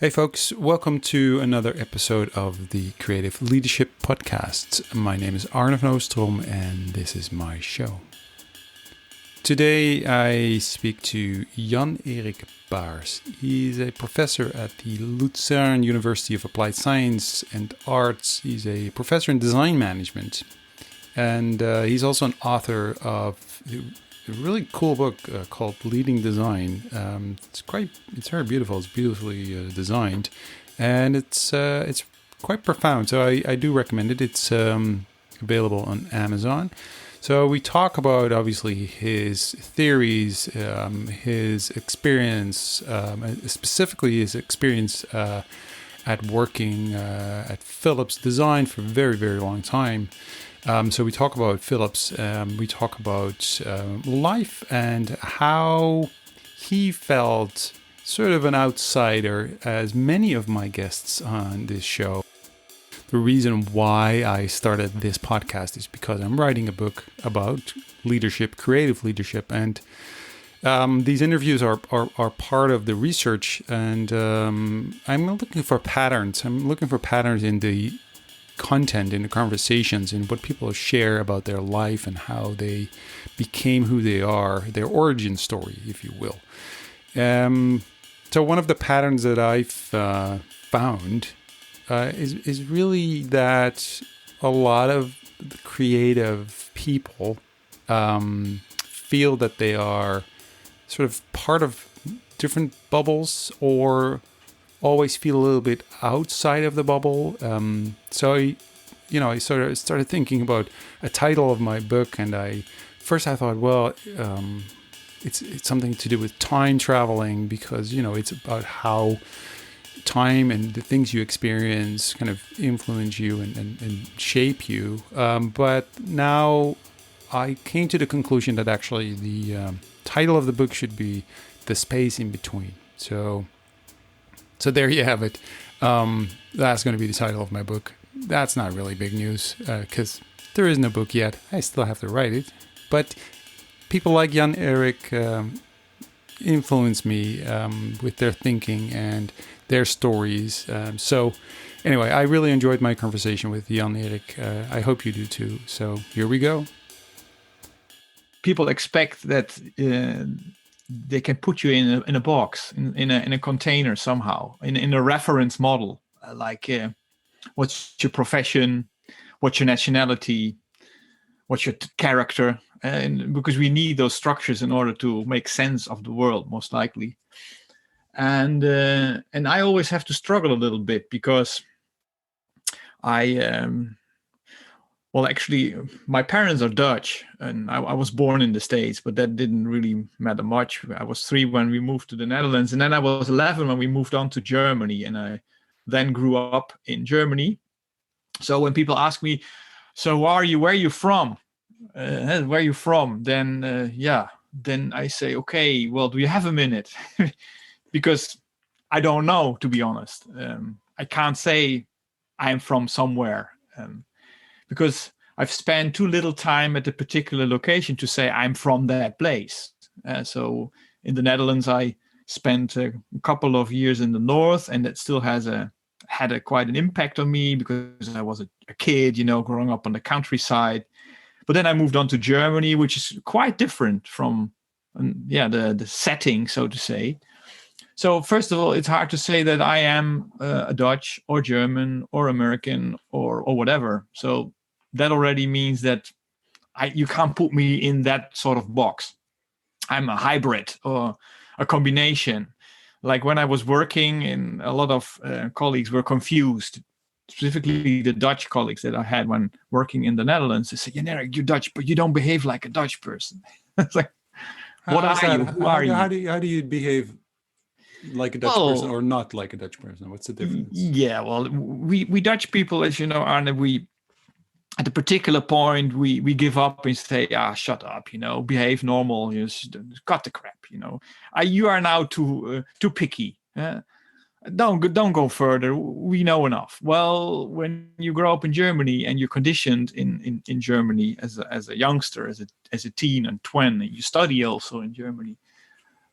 Hey folks, welcome to another episode of the Creative Leadership Podcast. My name is Arne van Oostrom and this is my show. Today I speak to Jan-Erik Baars. He's a professor at the Lucern University of Applied Science and Arts. He's a professor in design management and he's also an author of a really cool book called Leading Design. It's very beautiful. It's beautifully designed, and it's quite profound. So I do recommend it. It's available on Amazon. So we talk about obviously his theories, his experience, specifically his experience at working at Philips Design for a very, very long time. So we talk about Philips, we talk about life and how he felt sort of an outsider, as many of my guests on this show. The reason why I started this podcast is because I'm writing a book about leadership, creative leadership, and these interviews are part of the research, and I'm looking for patterns. I'm looking for patterns in the content, in the conversations, in what people share about their life and how they became who they are, their origin story, if you will. So one of the patterns that I've found is really that a lot of the creative people feel that they are sort of part of different bubbles, or always feel a little bit outside of the bubble. So I sort of started thinking about a title of my book, and I thought, well, it's something to do with time traveling, because it's about how time and the things you experience kind of influence you and shape you. But now I came to the conclusion that actually the title of the book should be The Space in Between. So there you have it. That's going to be the title of my book. That's not really big news because there is no book yet. I still have to write it. But people like Jan-Erik influence me with their thinking and their stories. So anyway, I really enjoyed my conversation with Jan-Erik. I hope you do too. So here we go. People expect that they can put you in a box, in a container somehow, in a reference model, like what's your profession, what's your nationality, what's your character, and because we need those structures in order to make sense of the world, most likely. And I always have to struggle a little bit because well, actually, my parents are Dutch, and I was born in the States, but that didn't really matter much. I was 3 when we moved to the Netherlands, and then I was 11 when we moved on to Germany, and I then grew up in Germany. So when people ask me, so where are you from? Where are you from? Then, then I say, okay, well, do you have a minute? Because I don't know, to be honest. I can't say I'm from somewhere. Because I've spent too little time at a particular location to say I'm from that place. So in the Netherlands, I spent a couple of years in the north, and that still had quite an impact on me because I was a kid, growing up on the countryside. But then I moved on to Germany, which is quite different from the setting, so to say. So first of all, it's hard to say that I am a Dutch or German or American or whatever. So that already means that you can't put me in that sort of box. I'm a hybrid or a combination. Like when I was working, and a lot of colleagues were confused, specifically the Dutch colleagues that I had when working in the Netherlands. They said, Jan-Erik, you're Dutch, but you don't behave like a Dutch person. It's like, what are you? Who are you? How do you behave like a Dutch person or not like a Dutch person? What's the difference? Yeah, well, we Dutch people, as you know, Arne, we at a particular point we give up and say, shut up, behave normal, just cut the crap, you are now too picky. Don't go further. We know enough. Well, when you grow up in Germany and you're conditioned in Germany as a youngster, as a teen and twin, and you study also in Germany,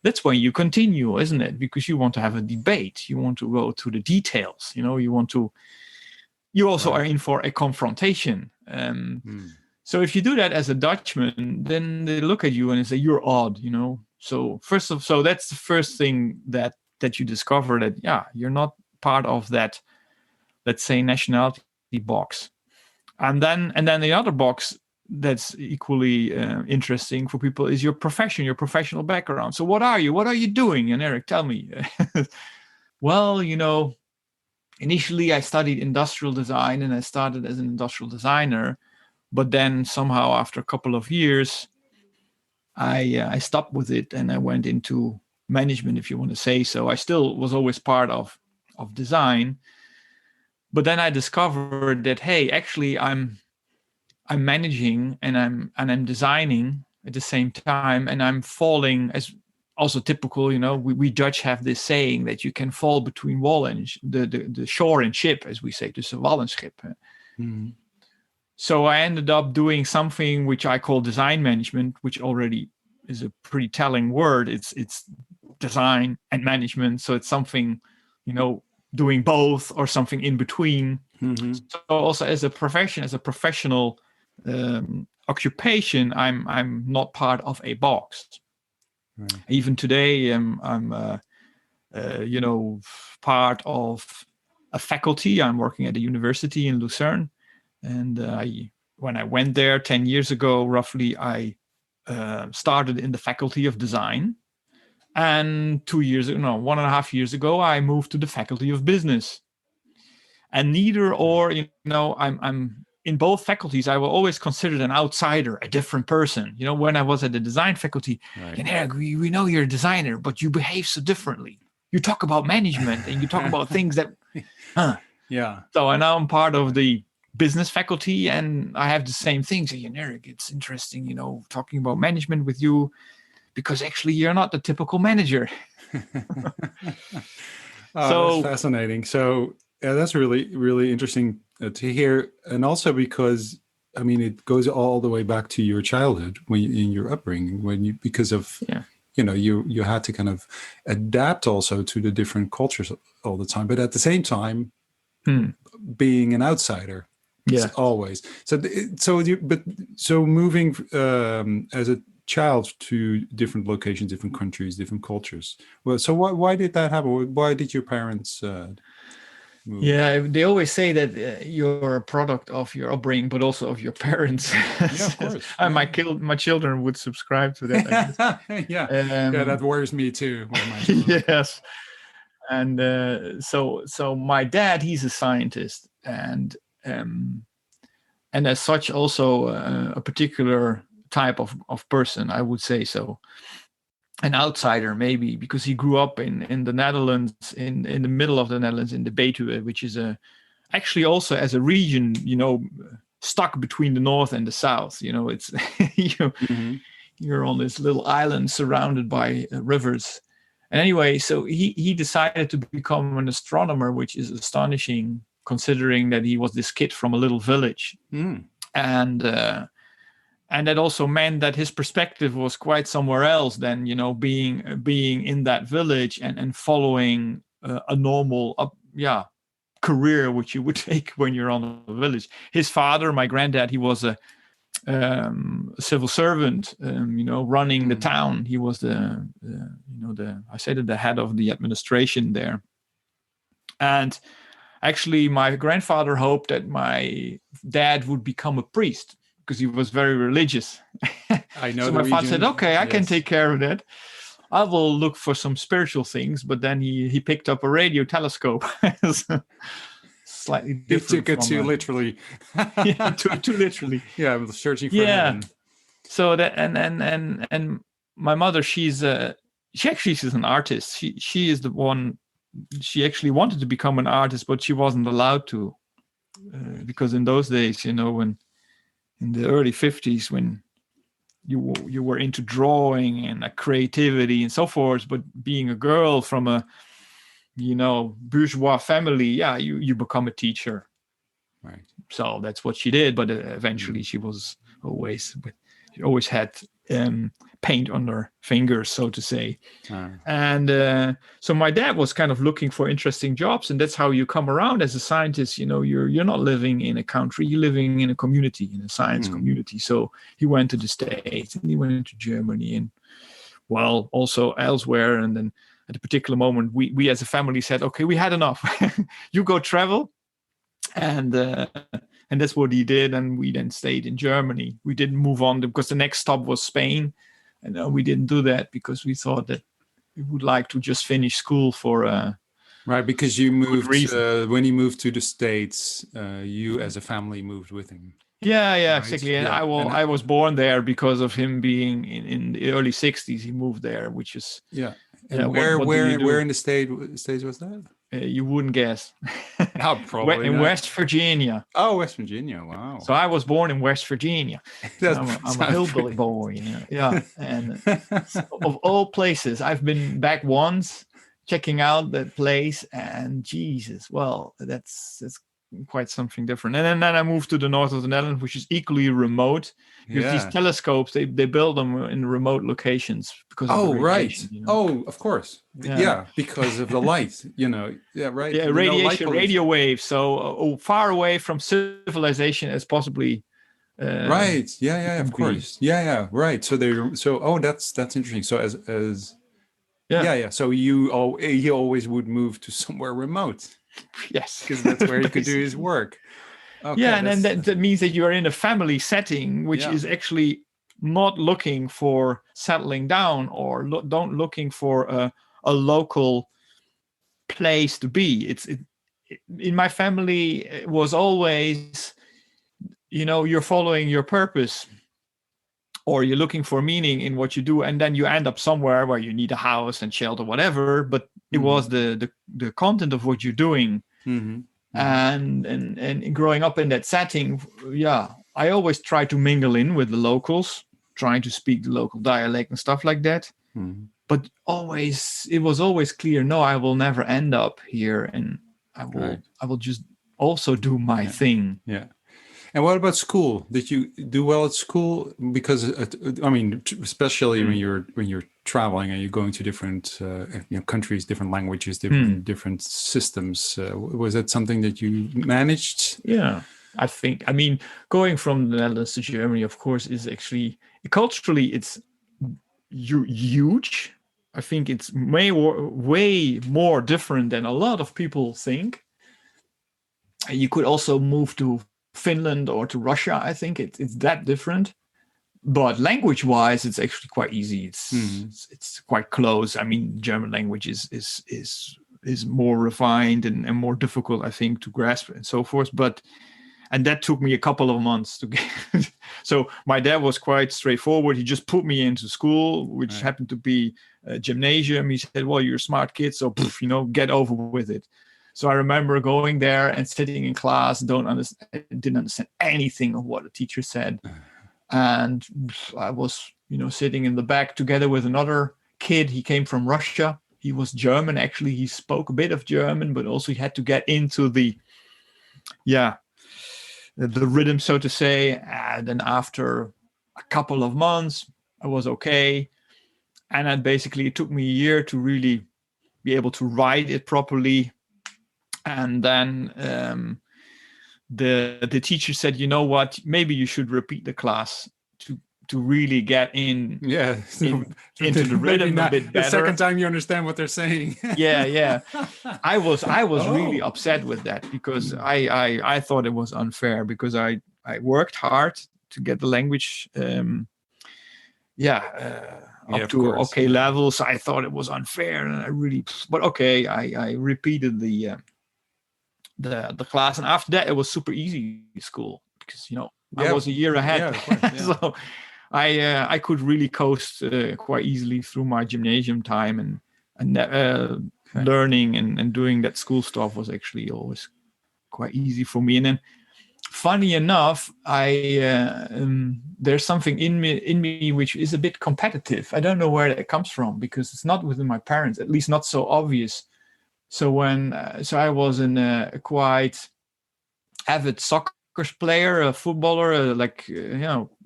that's when you continue, isn't it? Because you want to have a debate, you want to go to the details, you also are in for a confrontation. So if you do that as a Dutchman, then they look at you and they say you're odd, So so that's the first thing that you discover, that you're not part of that, let's say, nationality box. And then the other box that's equally interesting for people is your profession, your professional background. So what are you doing? Jan-Erik, tell me. Well, initially I studied industrial design and I started as an industrial designer, but then somehow after a couple of years, I stopped with it and I went into management, if you want to say so. I still was always part of design, but then I discovered that, hey, actually I'm managing and I'm designing at the same time, and I'm falling, as also typical, we Dutch have this saying that you can fall between wall and the shore and ship, as we say, dus wal en schip. Mm-hmm. So I ended up doing something which I call design management, which already is a pretty telling word. It's design and management. So it's something, doing both or something in between. Mm-hmm. So also as a profession, as a professional occupation, I'm not part of a box. Right. Even today, I'm part of a faculty. I'm working at a university in Lucern. And when I went there 10 years ago, roughly, I started in the faculty of design. And 1.5 years ago, I moved to the faculty of business. And neither or, I'm in both faculties, I was always considered an outsider, a different person. When I was at the design faculty, right. And we know you're a designer, but you behave so differently. You talk about management and you talk about things that, Yeah. So now I'm part of the business faculty, and I have the same things. Jan-Erik, it's interesting, talking about management with you, because actually you're not the typical manager. That's fascinating. So that's really, really interesting to hear. And also because, it goes all the way back to your childhood, in your upbringing, because of, you had to kind of adapt also to the different cultures all the time. But at the same time, being an outsider. Yeah, always. So moving as a child to different locations, different countries, different cultures. Well, so why did that happen? Why did your parents move? Yeah, they always say that you're a product of your upbringing, but also of your parents. Yeah, of course. My children would subscribe to that. Yeah, that worries me too. My yes, and so my dad, he's a scientist, and as such also a particular type of person, I would say so. An outsider maybe, because he grew up in the Netherlands, in the middle of the Netherlands, in the Betuwe, which is actually also as a region, stuck between the north and the south. It's you're on this little island surrounded by rivers. And anyway, so he decided to become an astronomer, which is astonishing, considering that he was this kid from a little village. And that also meant that his perspective was quite somewhere else than, being in that village and following a normal career, which you would take when you're on a village. His father, my granddad, he was a civil servant, running the town. He was the head of the administration there. And actually, my grandfather hoped that my dad would become a priest, because he was very religious. I know. So my father said, okay, I can take care of that. I will look for some spiritual things. But then he picked up a radio telescope. Slightly different. He took it too literally. Yeah, too literally. Yeah, I was searching for heaven. So that and my mother, she's an artist. She is the one. She actually wanted to become an artist, but she wasn't allowed to, because in those days, when in the early 50s, when you were into drawing and creativity and so forth, but being a girl from a bourgeois family, you become a teacher, right? So that's what she did. But eventually, she always had paint on their fingers, so to say. Ah. And so my dad was kind of looking for interesting jobs, and that's how you come around as a scientist. You're not living in a country, you're living in a community, in a science community. So he went to the States, and he went to Germany, and also elsewhere. And then at a particular moment, we as a family said, okay, we had enough. You go travel. And that's what he did. And we then stayed in Germany. We didn't move on because the next stop was Spain. And we didn't do that because we thought that we would like to just finish school for right, because you moved when he moved to the States, you as a family moved with him. Yeah, right? exactly. And Yeah. I was born there because of him being in the early 60s. He moved there, which is And what where in the States was that? You wouldn't guess. Probably in not. West Virginia. Oh, West Virginia! Wow. So I was born in West Virginia. I'm a hillbilly boy. Yeah. And of all places, I've been back once, checking out that place, and Jesus, well, that's quite something different. And then I moved to the north of the Netherlands, which is equally remote. Because these telescopes, they build them in remote locations because of the radiation. Right. Oh, of course. Yeah, because of the light. Yeah, right. Yeah, radiation, radio waves. So far away from civilization as possibly. Right. Yeah. Of course. Yeah. Right. So that's interesting. So as So he always would move to somewhere remote. Yes, because that's where he could do his work. Okay, and then that means that you are in a family setting, which is actually not looking for settling down or don't looking for a local place to be. In my family, it was always, you're following your purpose, or you're looking for meaning in what you do, and then you end up somewhere where you need a house and shelter, whatever. But it was the content of what you're doing. Mm-hmm. And growing up in that setting, I always try to mingle in with the locals, trying to speak the local dialect and stuff like that. Mm-hmm. But it was always clear, no, I will never end up here, and I will just also do my thing. Yeah. And what about school? Did you do well at school? Because especially when you're traveling and you're going to different countries, different languages, different systems. Was that something that you managed? Yeah, I think. Going from the Netherlands to Germany, of course, is actually culturally it's huge. I think it's way more different than a lot of people think. You could also move to Finland or to Russia. I think it's that different, but language-wise, it's actually quite easy. It's quite close. German language is more refined and more difficult, I think, to grasp and so forth. And that took me a couple of months to get. So my dad was quite straightforward. He just put me into school, which happened to be a gymnasium. He said, "Well, you're a smart kid, so get over with it." So I remember going there and sitting in class, didn't understand anything of what the teacher said. And I was, sitting in the back together with another kid. He came from Russia. He was German. Actually, he spoke a bit of German, but also he had to get into the rhythm, so to say. And then after a couple of months, I was okay. And then basically it took me a year to really be able to write it properly. And then the teacher said, "You know what? Maybe you should repeat the class to really get into the rhythm a bit better." The second time you understand what they're saying. Yeah. I was really upset with that because I thought it was unfair because I worked hard to get the language up to okay level. So I thought it was unfair, and I repeated the class, and after that it was super easy school because I was a year ahead. Yeah, of course, yeah. So I could really coast quite easily through my gymnasium time, and learning and doing that school stuff was actually always quite easy for me. And then funny enough, there's something in me which is a bit competitive. I don't know where that comes from because it's not within my parents, at least not so obvious. So I was a quite avid soccer player, a footballer,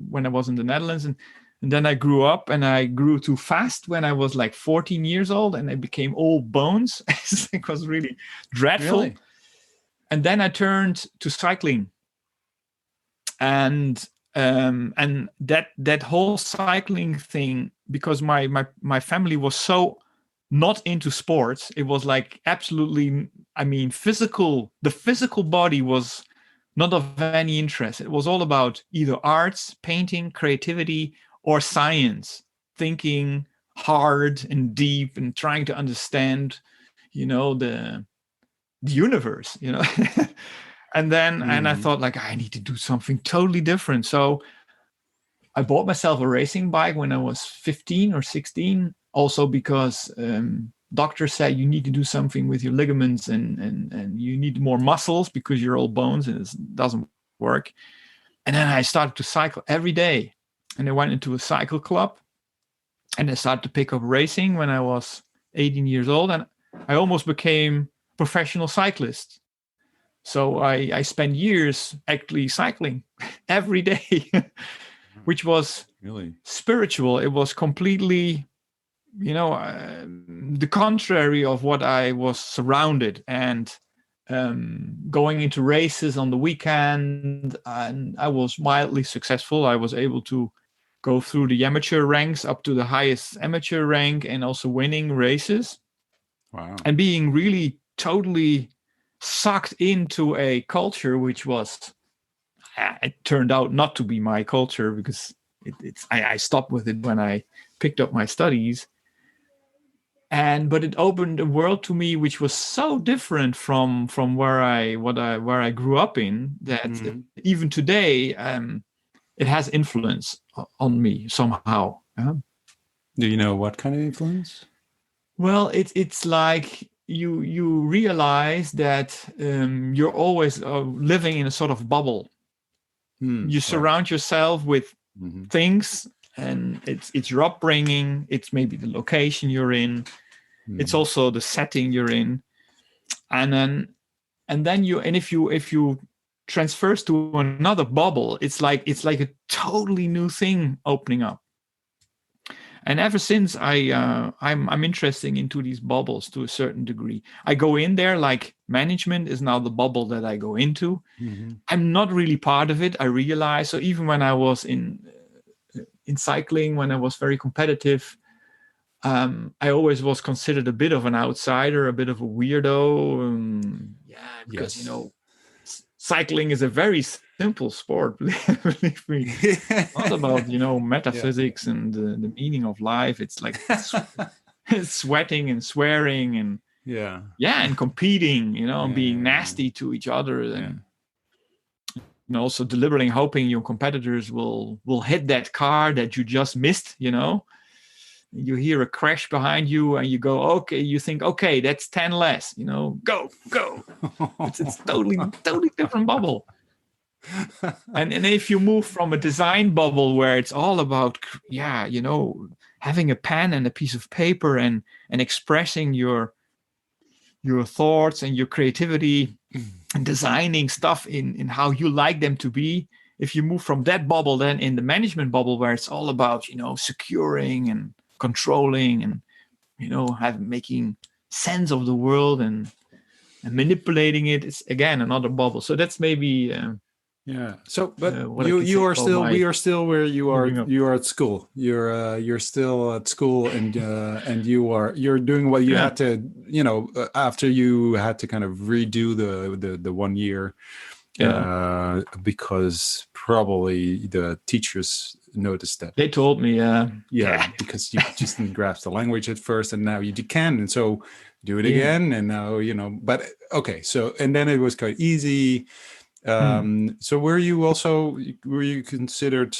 when I was in the Netherlands, and And then I grew up, and I grew too fast when I was like 14 years old, and I became all bones. It was really dreadful. Really? And then I turned to cycling, and that whole cycling thing, because my family was so not into sports. It was like absolutely, I mean, the physical body was not of any interest. It was all about either arts, painting, creativity, or science, thinking hard and deep and trying to understand, the universe, And then, and I thought, like, I need to do something totally different. So I bought myself a racing bike when I was 15 or 16, also because doctors said you need to do something with your ligaments and you need more muscles because you're all bones and it doesn't work. And then I started to cycle every day. And I went into a cycle club, and I started to pick up racing when I was 18 years old. And I almost became a professional cyclist. So I spent years actually cycling every day, which was Really spiritual. It was completely, the contrary of what I was surrounded. And going into races on the weekend, and I was mildly successful. I was able to go through the amateur ranks up to the highest amateur rank, and also winning races. wow. And being really totally sucked into a culture which was, it turned out not to be my culture, because I stopped with it when I picked up my studies. But it opened a world to me which was so different from where I grew up in, that even today it has influence on me somehow. Do you know what kind of influence? Well, it's like you realize that you're always living in a sort of bubble. You surround yourself with things, and it's your upbringing. It's maybe the location you're in. It's also the setting you're in, and then if you transfers to another bubble, it's like a totally new thing opening up. And ever since I'm interested into these bubbles to a certain degree. I go in there, like management is now the bubble that I go into. I'm not really part of it, I realize. So even when I was in cycling, when I was very competitive, I always was considered a bit of an outsider, a bit of a weirdo. Because cycling is a very simple sport, believe me. It's not about metaphysics and the meaning of life. It's like sweating and swearing and and competing, and being nasty to each other, and also deliberately hoping your competitors will hit that car that you just missed. You hear a crash behind you, and you go, okay. You think, okay, that's 10 less. Go. It's totally different bubble. And if you move from a design bubble where it's all about, having a pen and a piece of paper and expressing your thoughts and your creativity and designing stuff in how you like them to be. If you move from that bubble, then in the management bubble where it's all about, securing and controlling and, making sense of the world and manipulating it, it's again another bubble. So that's maybe So, but we are still where you are. You are at school. You're still at school, and you're doing what you had to. After you had to kind of redo the 1 year, because probably the teachers noticed that. They told me, because you just didn't grasp the language at first, and now you can, and so do it again, and now But okay, so and then it was quite easy. So were you considered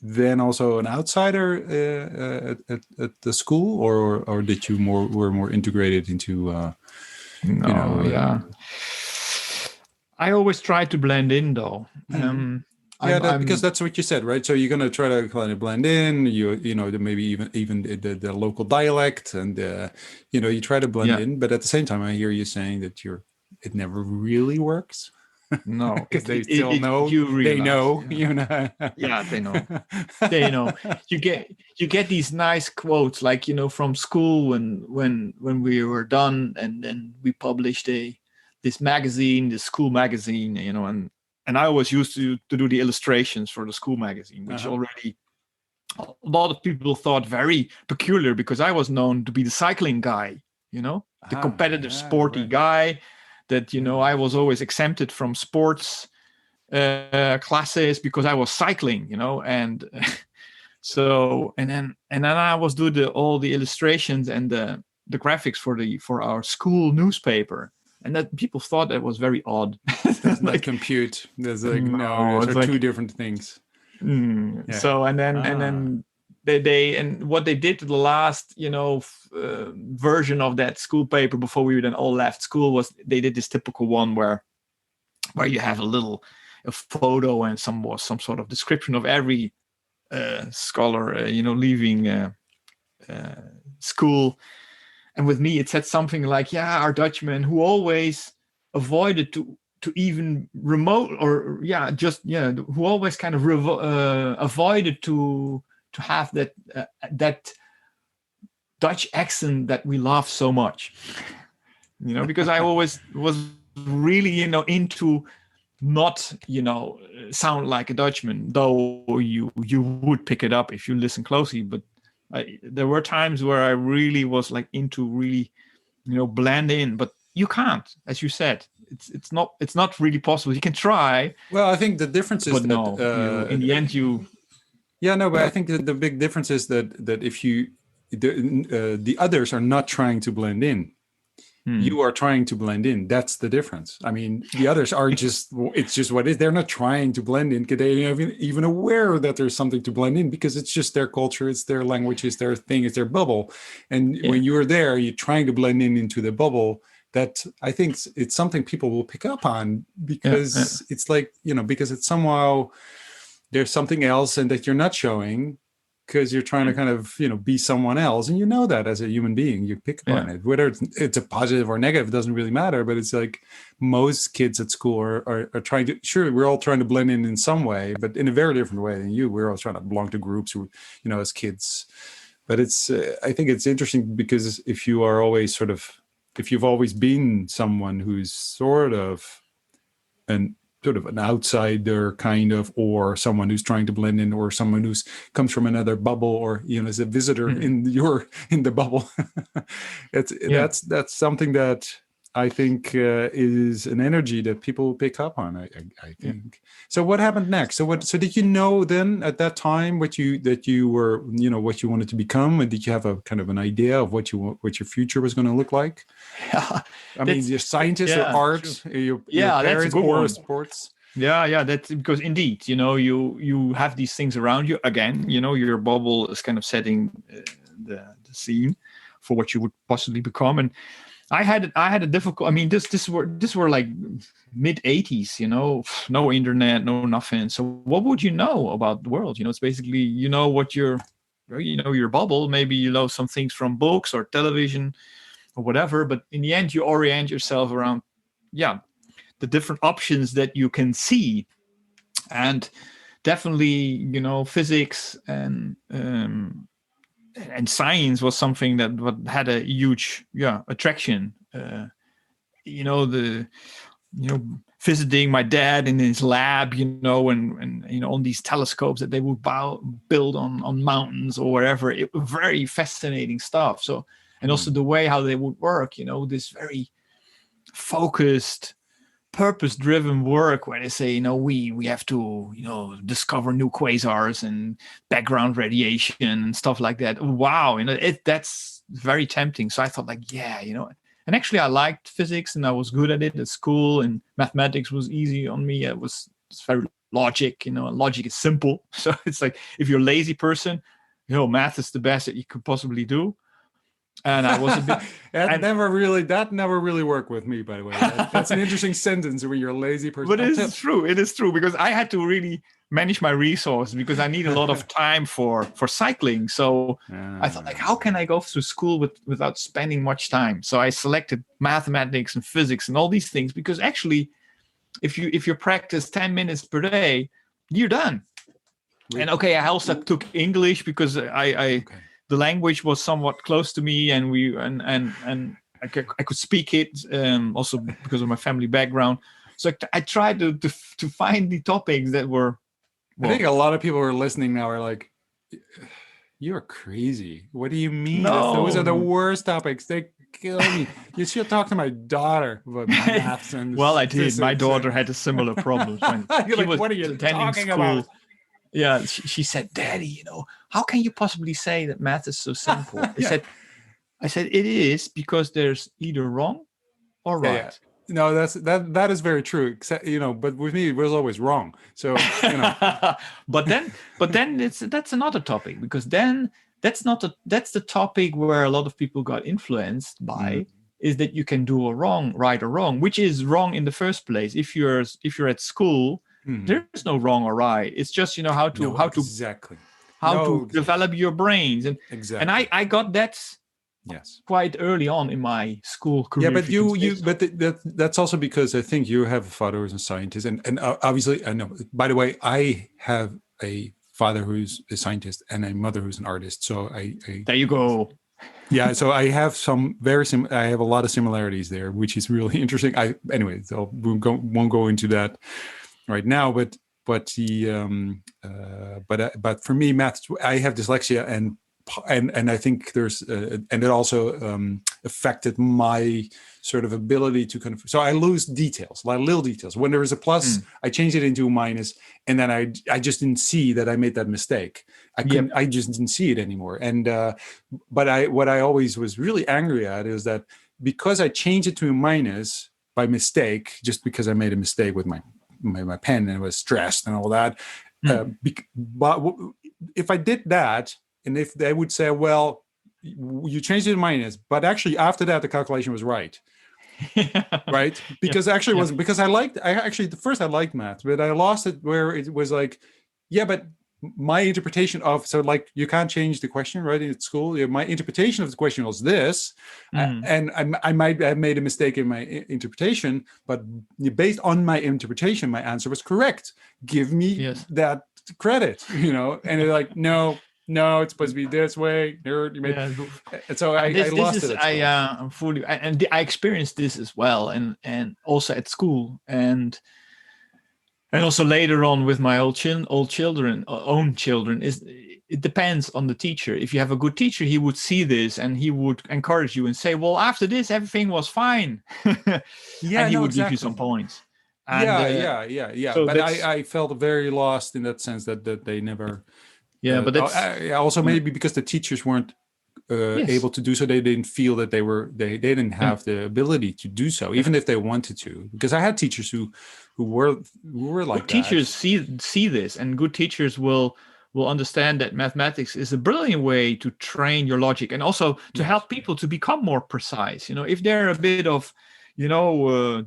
then also an outsider at the school, or did you were more integrated into I always try to blend in though. Because that's what you said, right? So you're gonna try to kind of blend in, maybe even the local dialect, and you try to blend in, but at the same time I hear you saying that it never really works. No, Because they still know. you realize, They know, you know. Yeah, they know. They know. You get these nice quotes, like, from school when we were done, and then we published this magazine, the school magazine, and I always used to do the illustrations for the school magazine, which already a lot of people thought very peculiar, because I was known to be the cycling guy, the competitive, sporty guy. That I was always exempted from sports classes because I was cycling, and so and then I was doing all the illustrations and the graphics for our school newspaper, and that people thought that was very odd. It's like compute. There's like no, those are two different things. Yeah. So and then they and what they did to the last version of that school paper before we then all left school was they did this typical one where you have a photo and some sort of description of every scholar leaving school. And with me it said something like, our Dutchman who always avoided to even remote, or who always kind of avoided to have that Dutch accent that we love so much, because I always was really into not sound like a Dutchman, though you would pick it up if you listen closely. But there were times where I really was like into really blend in, but you can't, as you said. It's not really possible. You can try. Well, I think the difference is that in the end you. Yeah, no, but I think that the big difference is that if the others are not trying to blend in, you are trying to blend in. That's the difference. I mean, the others are it's just what it is. They're not trying to blend in because they're even aware that there's something to blend in, because it's just their culture, it's their language, it's their thing, it's their bubble. And when you're there, you're trying to blend into the bubble. That I think it's something people will pick up on, because it's like, because it's somehow there's something else and that you're not showing, because you're trying to kind of, be someone else. And that as a human being, you pick up on it, whether it's a positive or negative, it doesn't really matter. But it's like most kids at school are trying to, sure, we're all trying to blend in some way, but in a very different way than you. We're all trying to belong to groups, as kids. But it's, I think it's interesting, because if you've always been someone who's sort of an outsider kind of, or someone who's trying to blend in, or someone who's comes from another bubble, or as a visitor in the bubble, that's something that I think is an energy that people pick up on. I think. So what happened next? So did you know then at that time what you were what you wanted to become, and did you have a kind of an idea of what your future was going to look like? Yeah, I mean, you're scientists or art, your parents or sports. Yeah, that's because indeed, you have these things around you. Again, your bubble is kind of setting the scene for what you would possibly become. And I had a difficult. I mean, this were like mid 80s. No internet, no nothing. So what would you know about the world? It's basically what your bubble. Maybe some things from books or television or whatever. But in the end, you orient yourself around, the different options that you can see, and definitely physics and science was something that had a huge attraction. Visiting my dad in his lab, and on these telescopes that they would build on mountains or wherever. It was very fascinating stuff. So, and also the way how they would work, this very focused, purpose-driven work where they say, we have to, discover new quasars and background radiation and stuff like that. Wow, that's very tempting. So I thought, like, and actually I liked physics and I was good at it at school, and mathematics was easy on me. It's very logic, logic is simple. So it's like, if you're a lazy person, math is the best that you could possibly do. And I was a bit. that never really worked with me, by the way. That's an interesting sentence when you're a lazy person. But it is true. It is true, because I had to really manage my resources, because I need a lot of time for cycling. So I thought, like, how can I go through school without spending much time? So I selected mathematics and physics and all these things, because actually if you practice 10 minutes per day, you're done. And okay, I also took English because the language was somewhat close to me, and I could speak it, also because of my family background. So I tried to find the topics that were. Well, I think a lot of people who are listening now are like, "You're crazy. What do you mean? No. Those are the worst topics. They kill me. You should talk to my daughter about maths and well, I did. physics My daughter had a similar problem when she like, was what are you attending talking school. about? Yeah, she said, "Daddy, how can you possibly say that math is so simple?" I said, it is because there's either wrong or right. Yeah. No, that is very true. Except, but with me, it was always wrong. So, but then that's another topic, because then that's the topic where a lot of people got influenced by, is that you can do a right or wrong, which is wrong in the first place. If you're at school, there's no wrong or right. It's just how to develop your brains, and I got that. Yes, quite early on in my school career. Yeah, but that's also because I think you have a father who's a scientist, and obviously I know. By the way, I have a father who's a scientist and a mother who's an artist. So I there you go. Yeah, so I have I have a lot of similarities there, which is really interesting. Anyway, so we won't go into that right now, but for me, math. I have dyslexia, and I think and it also affected my sort of ability to kind of. So I lose details, like little details. When there is a plus, I change it into a minus, and then I just didn't see that I made that mistake. I just didn't see it anymore. And but what I always was really angry at is that because I changed it to a minus by mistake, just because I made a mistake with my pen and I was stressed and all that. But if I did that. And if they would say, well, you changed it to minus, but actually after that, the calculation was right. Right? Because actually it wasn't, because I liked math, but I lost it where it was like, yeah, but my interpretation of, so like you can't change the question, right? In school, my interpretation of the question was this, and I might have made a mistake in my interpretation, but based on my interpretation, my answer was correct. Give me that credit, and they're like, no, it's supposed to be this way. And so I lost it. I'm fully, and I experienced this as well, and also at school, and also later on with my own children. It depends on the teacher. If you have a good teacher, he would see this and he would encourage you and say, "Well, after this, everything was fine." And he would give you some points. And, So but I felt very lost in that sense that they never. Yeah, but that's also maybe because the teachers weren't able to do so. They didn't feel that they didn't have the ability to do so, even if they wanted to. Because I had teachers who were like good teachers see this, and good teachers will understand that mathematics is a brilliant way to train your logic and also to help people to become more precise. If they're a bit of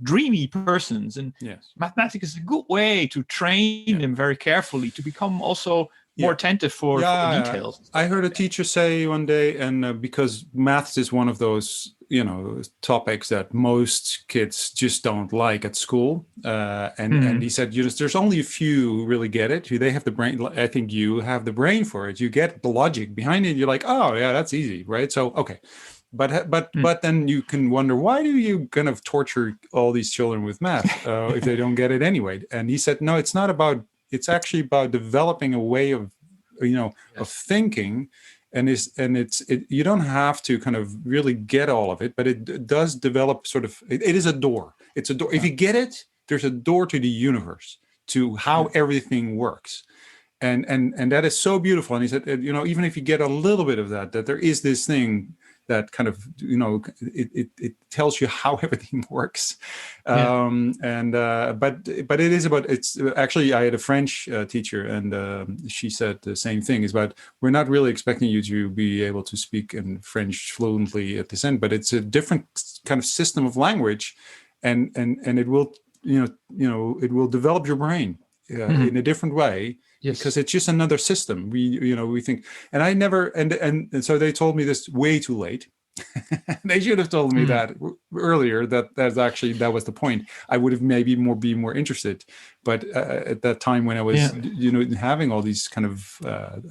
dreamy persons, and mathematics is a good way to train them very carefully to become also more attentive for details. I heard a teacher say one day, and because maths is one of those topics that most kids just don't like at school, and he said, there's only a few who really get it. They have the brain. I think you have the brain for it. You get the logic behind it. You're like, oh yeah, that's easy, right? So okay. But then you can wonder, why do you kind of torture all these children with math if they don't get it anyway? And he said, no, it's not about. It's actually about developing a way of, of thinking, and you don't have to kind of really get all of it, but it does develop sort of. It is a door. It's a door. If you get it, there's a door to the universe, to how everything works. And that is so beautiful. And he said, even if you get a little bit of that there is this thing that kind of, it tells you how everything works. But it is about, it's actually, I had a French teacher, and she said the same thing, is about, we're not really expecting you to be able to speak in French fluently at this end, but it's a different kind of system of language, and it will, it will develop your brain in a different way. Yes. Because it's just another system. We think, and I never, and so they told me this way too late. They should have told me that earlier. That was the point. I would have maybe be more interested. But at that time when I was having all these kind of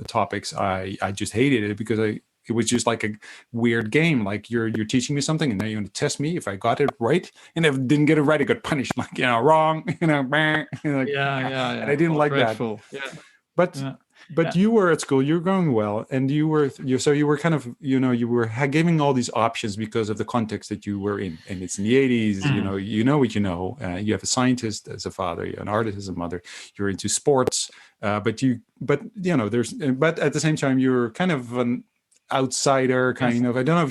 topics, I just hated it because it was just like a weird game. Like you're teaching me something, and now you're going to test me if I got it right. And if I didn't get it right, I got punished. Like wrong. Like, yeah. And I didn't like dreadful. that. Yeah. But you were at school, you're going well, and you were kind of you were giving all these options because of the context that you were in, and it's in the 80s. You know what you know. You have a scientist as a father, an artist as a mother. You're into sports, but at the same time you're kind of an outsider, kind of. I don't know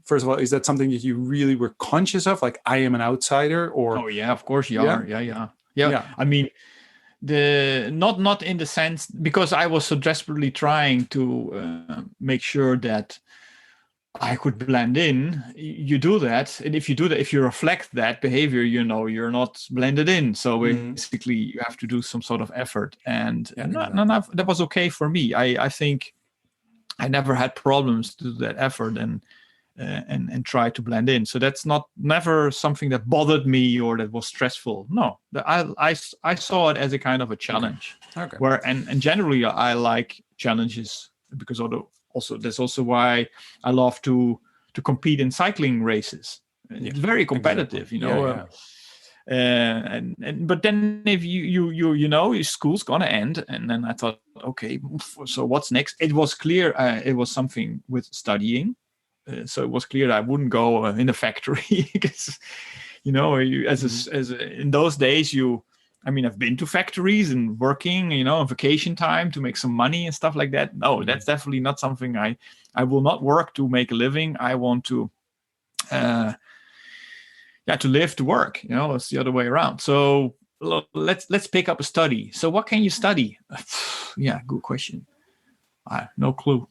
first of all, is that something that you really were conscious of, like I am an outsider, or? Oh yeah, of course you are. Yeah. I mean, not in the sense, because I was so desperately trying to make sure that I could blend in. You do that, and if you reflect that behavior, you're not blended in. So basically, you have to do some sort of effort, and that was okay for me. I think I never had problems to do that effort and try to blend in. So that's never something that bothered me or that was stressful. No, I saw it as a kind of a challenge. Okay. Where and generally I like challenges, because also that's also why I love to compete in cycling races. It's very competitive, but then if your school's gonna end, and then I thought, okay, so what's next? It was clear it was something with studying. So it was clear that I wouldn't go in a factory because, in those days, I've been to factories and working, on vacation time to make some money and stuff like that. No, that's definitely not something I will not work to make a living. I want to, to live, to work. It's the other way around. So let's pick up a study. So what can you study? Yeah, good question. No clue.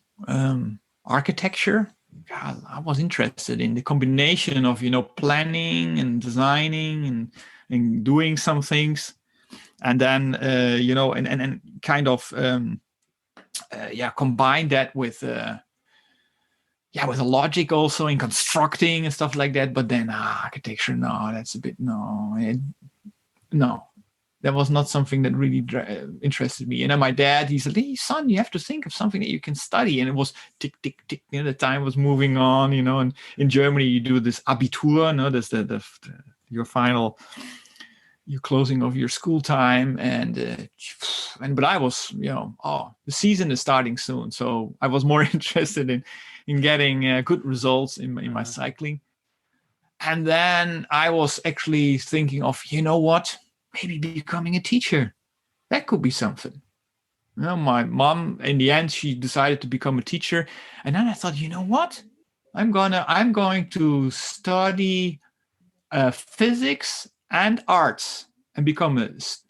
Architecture. God, I was interested in the combination of planning and designing and doing some things, and then and kind of combine that with a logic also in constructing and stuff like that. But then architecture, no, that's a bit no. That was not something that really interested me. And then my dad, he said, "Hey, son, you have to think of something that you can study." And it was tick, tick, tick. The time was moving on, and in Germany, you do this Abitur, no, that's your closing of your school time. But I was, the season is starting soon. So I was more interested in getting good results in my cycling. And then I was actually thinking of, what? Maybe becoming a teacher. That could be something. My mom, in the end, she decided to become a teacher. And then I thought, what? I'm going to study physics and arts and become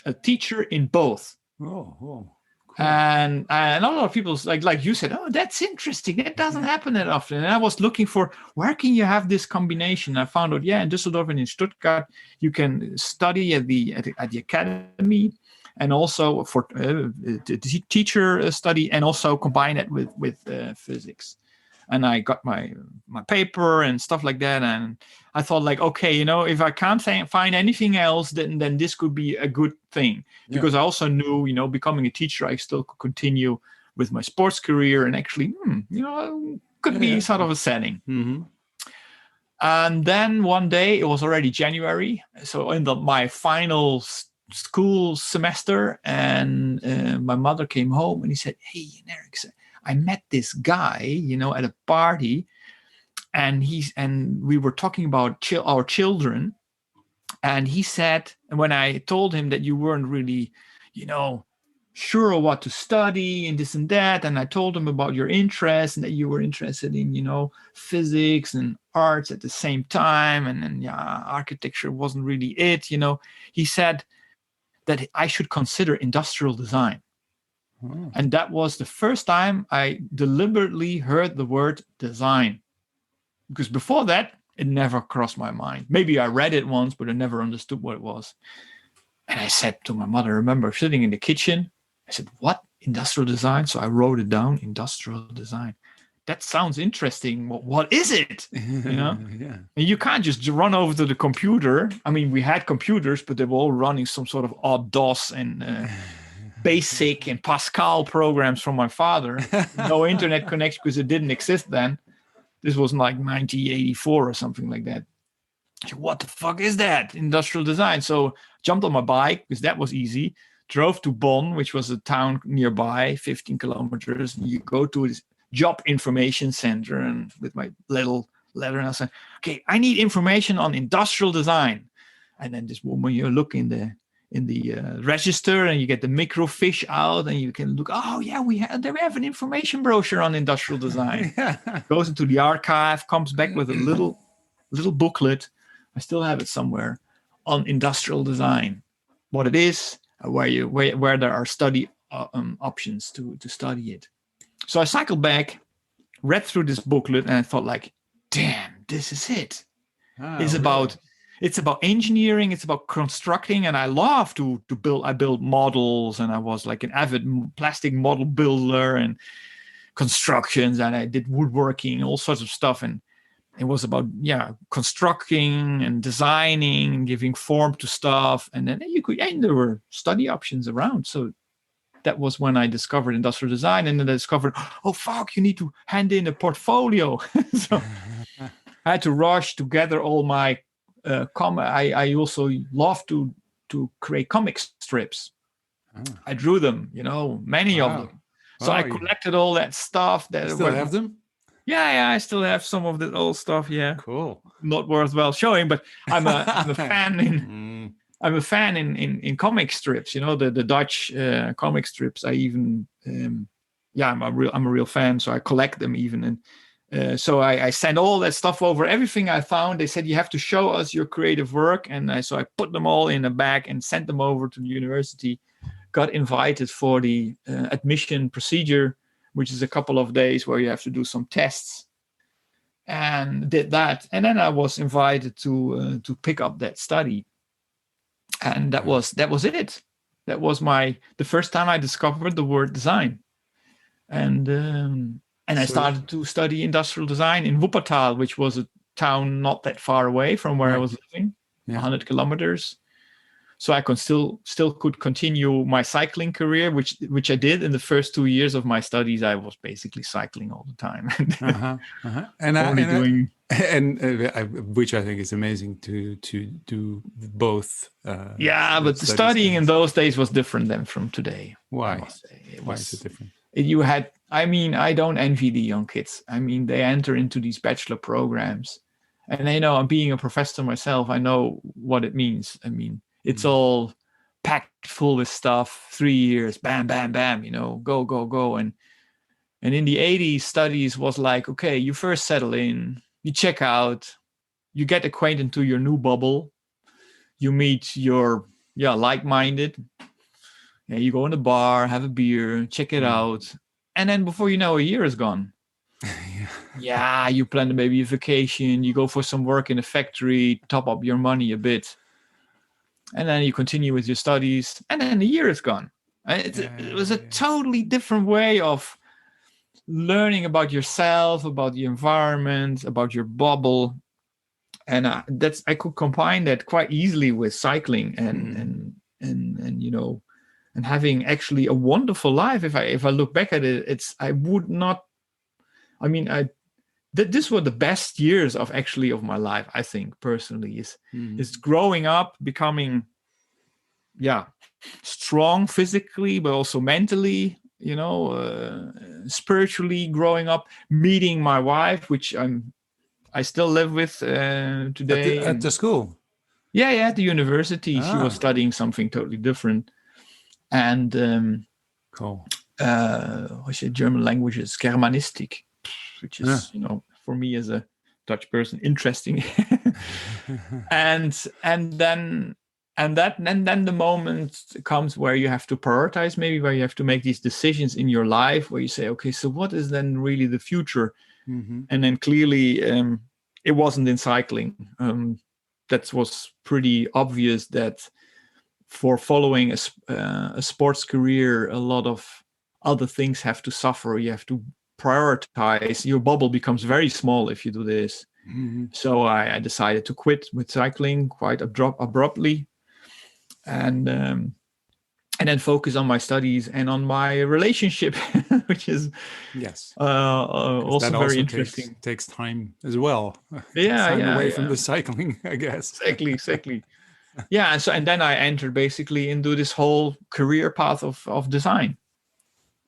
a teacher in both. Oh, cool. And a lot of people, like you said, oh, that's interesting. That doesn't happen that often. And I was looking for, where can you have this combination? I found out, in Düsseldorf and in Stuttgart, you can study at the academy, and also for the teacher study, and also combine it with physics. And I got my paper and stuff like that. And I thought, okay, if I can't find anything else, then this could be a good thing. Because I also knew, becoming a teacher, I still could continue with my sports career, and actually, could be sort of a setting. Mm-hmm. And then one day, it was already January. So in my final school semester, and my mother came home and he said, "Hey, Jan-Erik, I met this guy, at a party, and we were talking about our children. And he said, and when I told him that you weren't really, sure of what to study and this and that, and I told him about your interest and that you were interested in, physics and arts at the same time, and then architecture wasn't really it, he said that I should consider industrial design." Oh. And that was the first time I deliberately heard the word design. Because before that, it never crossed my mind. Maybe I read it once, but I never understood what it was. And I said to my mother, I remember sitting in the kitchen, I said, "What? Industrial design?" So I wrote it down, industrial design. that sounds interesting. What is it? Yeah. And you can't just run over to the computer. I mean, we had computers, but they were all running some sort of odd DOS and BASIC and Pascal programs from my father. No internet connection because it didn't exist then. This was like 1984 or something like that. What the fuck is that? Industrial design. So jumped on my bike because that was easy. Drove to Bonn, which was a town nearby, 15 kilometers. You go to this job information center, and with my little letter, and I said, "Okay, I need information on industrial design." And then this woman, you look in the register, and you get the microfiche out, and you can look. Oh yeah, we have an information brochure on industrial design. Goes into the archive, comes back with a little booklet. I still have it somewhere on industrial design, what it is, where there are study options to study it. So I cycled back, read through this booklet, and I thought, like, damn, this is it. It's about engineering, it's about constructing, and I love to build. I build models, and I was like an avid plastic model builder and constructions, and I did woodworking, all sorts of stuff, and it was about constructing and designing and giving form to stuff, and then there were study options around. So that was when I discovered industrial design, and then I discovered, oh fuck, you need to hand in a portfolio. So I had to rush to gather all my I also love to create comic strips. I drew them, many of them. So I collected all that stuff. You still have them? Yeah, I still have some of that old stuff. Yeah, cool. Not worthwhile showing, but I'm a fan in. I'm a fan in comic strips. The Dutch comic strips. I even I'm a real fan. So I collect them even, and so I sent all that stuff over. Everything I found, they said you have to show us your creative work, and so I put them all in a bag and sent them over to the university. Got invited for the admission procedure, which is a couple of days where you have to do some tests, and did that. And then I was invited to pick up that study. And that was it. That was the first time I discovered the word design. And I started to study industrial design in Wuppertal, which was a town not that far away from where I was living, 100 kilometers. So I still could continue my cycling career, which I did in the first 2 years of my studies. I was basically cycling all the time, which I think is amazing to do both. But studying in those days was different than from today. Why? Why is it different? I don't envy the young kids. I mean, they enter into these bachelor programs, and I'm being a professor myself. I know what it means. I mean, it's all packed full with stuff. 3 years, bam, bam, bam. Go. And in the 80s, studies was like, okay, you first settle in, you check out, you get acquainted to your new bubble, you meet your like-minded. Yeah, you go in the bar, have a beer, check it out, and then before you know, a year is gone. You plan maybe a vacation, you go for some work in a factory, top up your money a bit. And then you continue with your studies, and then the year is gone. It was a totally different way of learning about yourself, about the environment, about your bubble, and I could combine that quite easily with cycling and having actually a wonderful life. If I look back at it, this were the best years of my life, I think, personally, is growing up, becoming strong physically, but also mentally, spiritually, growing up, meeting my wife, which I still live with today. At the school? Yeah, at the university. She was studying something totally different. And cool. German languages, Germanistic, which is, for me as a Dutch person, interesting. and then the moment comes where you have to prioritize, maybe where you have to make these decisions in your life, where you say, okay, so what is then really the future? And then clearly, it wasn't in cycling. That was pretty obvious that for following a sports career, a lot of other things have to suffer. You have to prioritize, your bubble becomes very small if you do this. Mm-hmm. So I decided to quit with cycling quite abruptly, and then focus on my studies and on my relationship, which is Yes. also That very also interesting. takes time as well. Yeah, Time yeah, away yeah. from the cycling, I guess. Exactly. Yeah, and then I entered basically into this whole career path of design.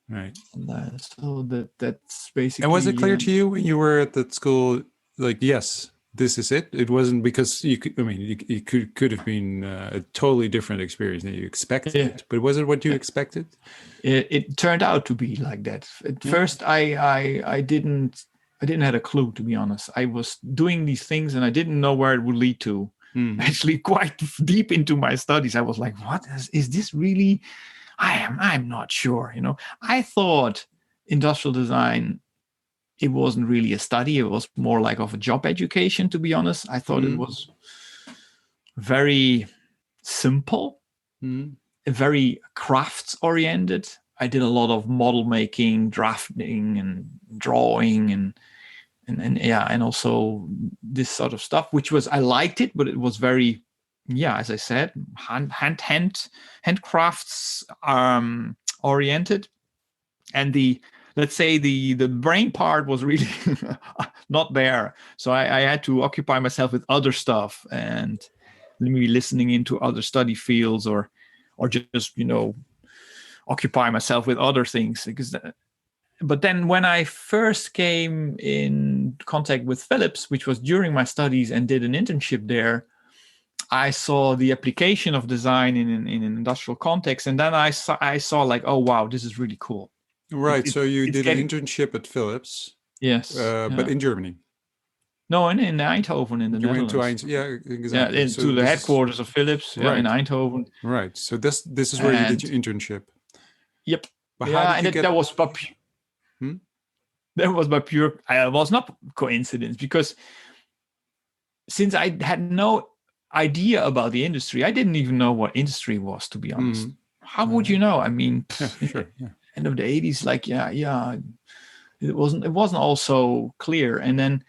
Right. And, so that's basically. And was it clear to you when you were at that school, like, yes, this is it? It wasn't because you could, I mean, it could have been a totally different experience than you expected, Yeah. but was it what you expected? It turned out to be like that. At first, I didn't have a clue, to be honest. I was doing these things and I didn't know where it would lead to. Mm. Actually, quite deep into my studies, I was like, "What is this really?" I'm not sure. I thought industrial design, it wasn't really a study. It was more like of a job education, to be honest. I thought it was very simple, very crafts oriented. I did a lot of model making, drafting, and drawing, and also this sort of stuff, which was, I liked it, but it was very, as I said, handcrafts oriented, and let's say the brain part was really not there. So I had to occupy myself with other stuff and maybe listening into other study fields, or just occupy myself with other things. But then when I first came in contact with Philips, which was during my studies, and did an internship there, I saw the application of design in an industrial context, and then I saw like, oh wow, this is really cool. Right. So you did an internship at Philips. Yes. But in Germany. No, in Eindhoven, in the Netherlands. You went to Eindhoven, yeah, exactly. Yeah, to the headquarters of Philips, in Eindhoven. Right. So this is where you did your internship. Yep. But how did you that was by that was by pure. It was not coincidence, because since I had no idea about the industry, I didn't even know what industry was, to be honest. How would you know? I mean, end of the 80s, like it wasn't all so clear. And then,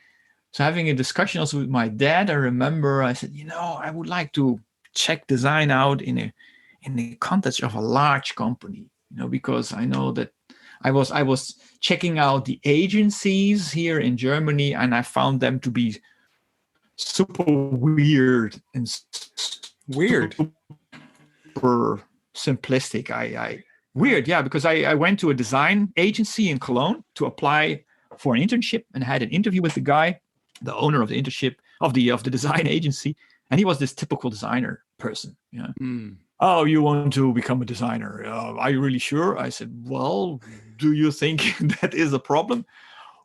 so having a discussion also with my dad, I remember I said, I would like to check design out in the context of a large company, because I know that I was checking out the agencies here in Germany, and I found them to be super weird and super simplistic. Weird, yeah, because I went to a design agency in Cologne to apply for an internship, and had an interview with the guy, the owner of the internship of the design agency, and he was this typical designer person. Oh, you want to become a designer? Are you really sure? I said, well, do you think that is a problem?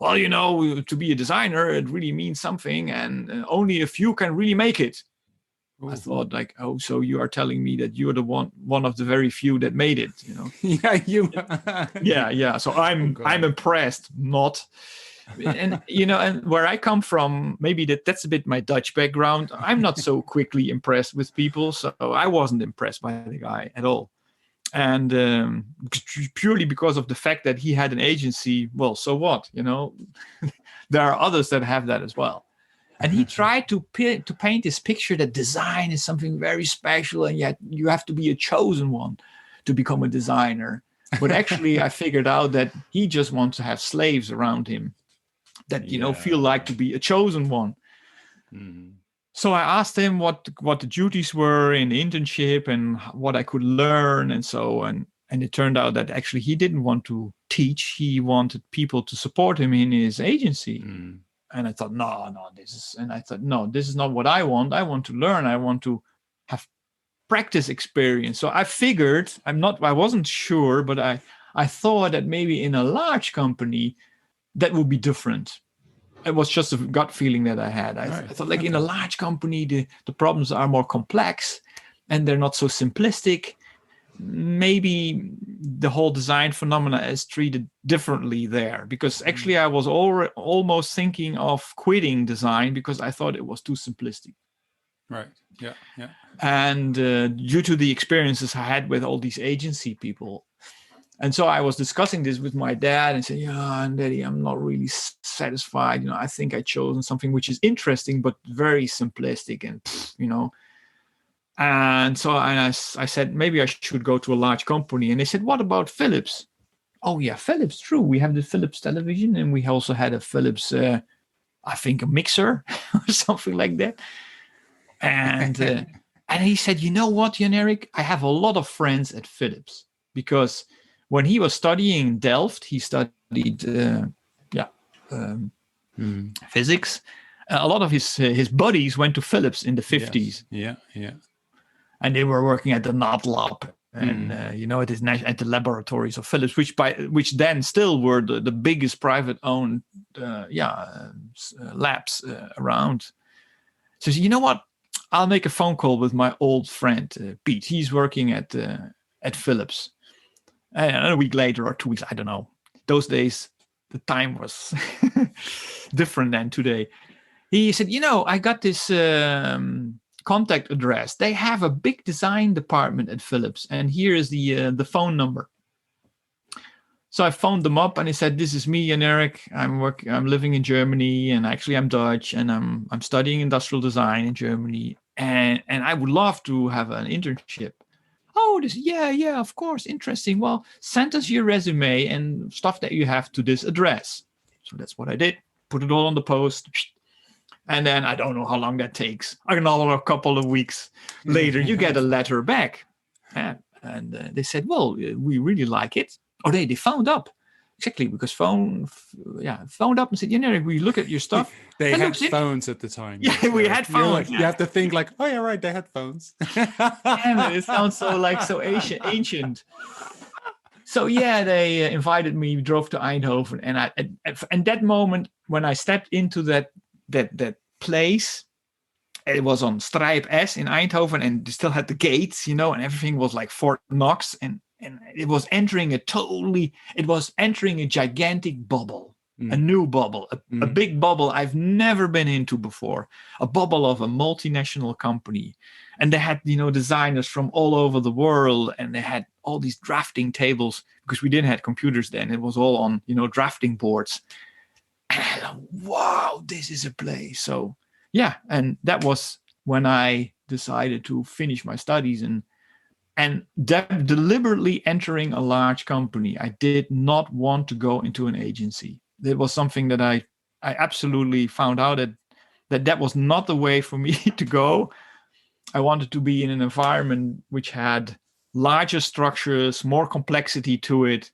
Well, to be a designer, it really means something, and only a few can really make it. Ooh. I thought, like, oh, so you are telling me that you're the one of the very few that made it, Yeah, you. yeah. So I'm impressed, not. And and where I come from, maybe that's a bit my Dutch background. I'm not so quickly impressed with people, so I wasn't impressed by the guy at all. And purely because of the fact that he had an agency. Well, so what? There are others that have that as well. And he tried to paint this picture that design is something very special, and yet you have to be a chosen one to become a designer. But actually, I figured out that he just wants to have slaves around him that feel like to be a chosen one. So I asked him what the duties were in the internship and what I could learn, and it turned out that actually he didn't want to teach. He wanted people to support him in his agency. And I thought, no, this is not what I want. I want to learn. I want to have practice experience. So I figured, I wasn't sure, but I thought that maybe in a large company that would be different. It was just a gut feeling that I had. I thought, like, in a large company, the problems are more complex and they're not so simplistic. Maybe the whole design phenomena is treated differently there, because actually I was almost thinking of quitting design because I thought it was too simplistic. Right. Yeah. And due to the experiences I had with all these agency people, And so I was discussing this with my dad and saying, yeah, and Daddy, I'm not really satisfied. I think I chosen something which is interesting, but very simplistic and, And so I said, maybe I should go to a large company. And they said, what about Philips? Oh, yeah, Philips, true. We have the Philips television, and we also had a Philips, I think, a mixer or something like that. And and he said, you know what, Jan-Erik? I have a lot of friends at Philips, because when he was studying in Delft, he studied physics. A lot of his buddies went to Philips in the 50s. Yes. Yeah. And they were working at the Nat Lab, and at the laboratories of Philips, which then still were the biggest private-owned labs around. So you know what? I'll make a phone call with my old friend Pete. He's working at Philips. And a week later or 2 weeks, I don't know. Those days, the time was different than today. He said, I got this contact address. They have a big design department at Philips, and here is the phone number. So I phoned them up, and he said, "This is me, Jan-Erik. I'm living in Germany, and actually I'm Dutch, and I'm studying industrial design in Germany, and I would love to have an internship." Oh, yeah, of course, interesting. Well, send us your resume and stuff that you have to this address. So that's what I did. Put it all on the post. And then I don't know how long that takes. Another couple of weeks later, you get a letter back. And they said, well, we really like it. Oh, they found up. Exactly, because phoned up and said, Jan-Erik, we look at your stuff. They had phones at the time. Yeah, we had phones. You have to think like, oh, yeah, right, they had phones. Damn it sounds so ancient. So they invited me, drove to Eindhoven, and that moment when I stepped into that place, it was on Strijp S in Eindhoven, and they still had the gates, and everything was like Fort Knox, and it was entering a gigantic bubble, a new bubble, a big bubble I've never been into before, a bubble of a multinational company. And they had, designers from all over the world, and they had all these drafting tables, because we didn't have computers then. It was all on, drafting boards. And I thought, wow, this is a place. So, and that was when I decided to finish my studies and deliberately entering a large company. I did not want to go into an agency. It was something that I absolutely found out that was not the way for me to go. I wanted to be in an environment which had larger structures, more complexity to it.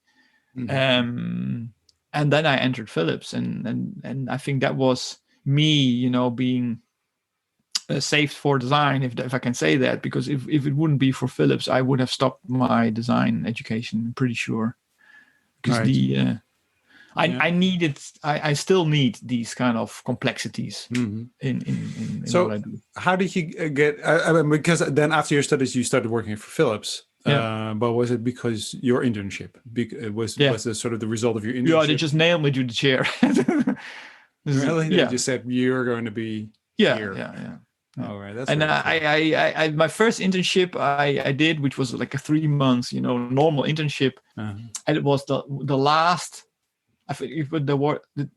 Mm-hmm. And then I entered Philips, and I think that was me, being saved for design, if I can say that, because if it wouldn't be for Philips, I would have stopped my design education, I'm pretty sure. Because I still need these kind of complexities in what I do. How did you get, because then after your studies, you started working for Philips. But was it because your internship? Was it sort of the result of your internship? Yeah, they just nailed me to the chair. Really? They just said, you're going to be here. Yeah. All right, that's and I my first internship I did, which was like a 3 months, normal internship, and it was the last. I think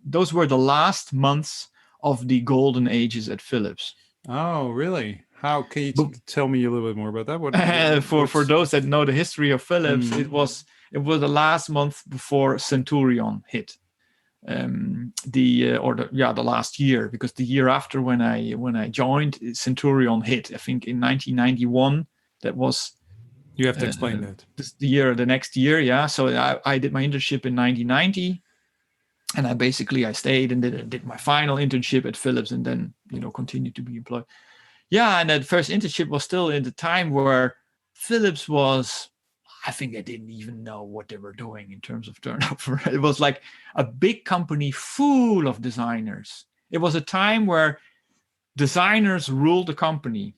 those were the last months of the golden ages at Philips. Oh, really? How can you tell me a little bit more about that? For those that know the history of Philips, it was the last month before Centurion hit. The last year, because the year after when I joined, Centurion hit. I think in 1991. That was. You have to explain that. The next year, yeah. So I did my internship in 1990, and I stayed and did my final internship at Philips, and then continued to be employed. Yeah, and that first internship was still in the time where Philips was. I think they didn't even know what they were doing in terms of turnover. It was like a big company full of designers. It was a time where designers ruled the company.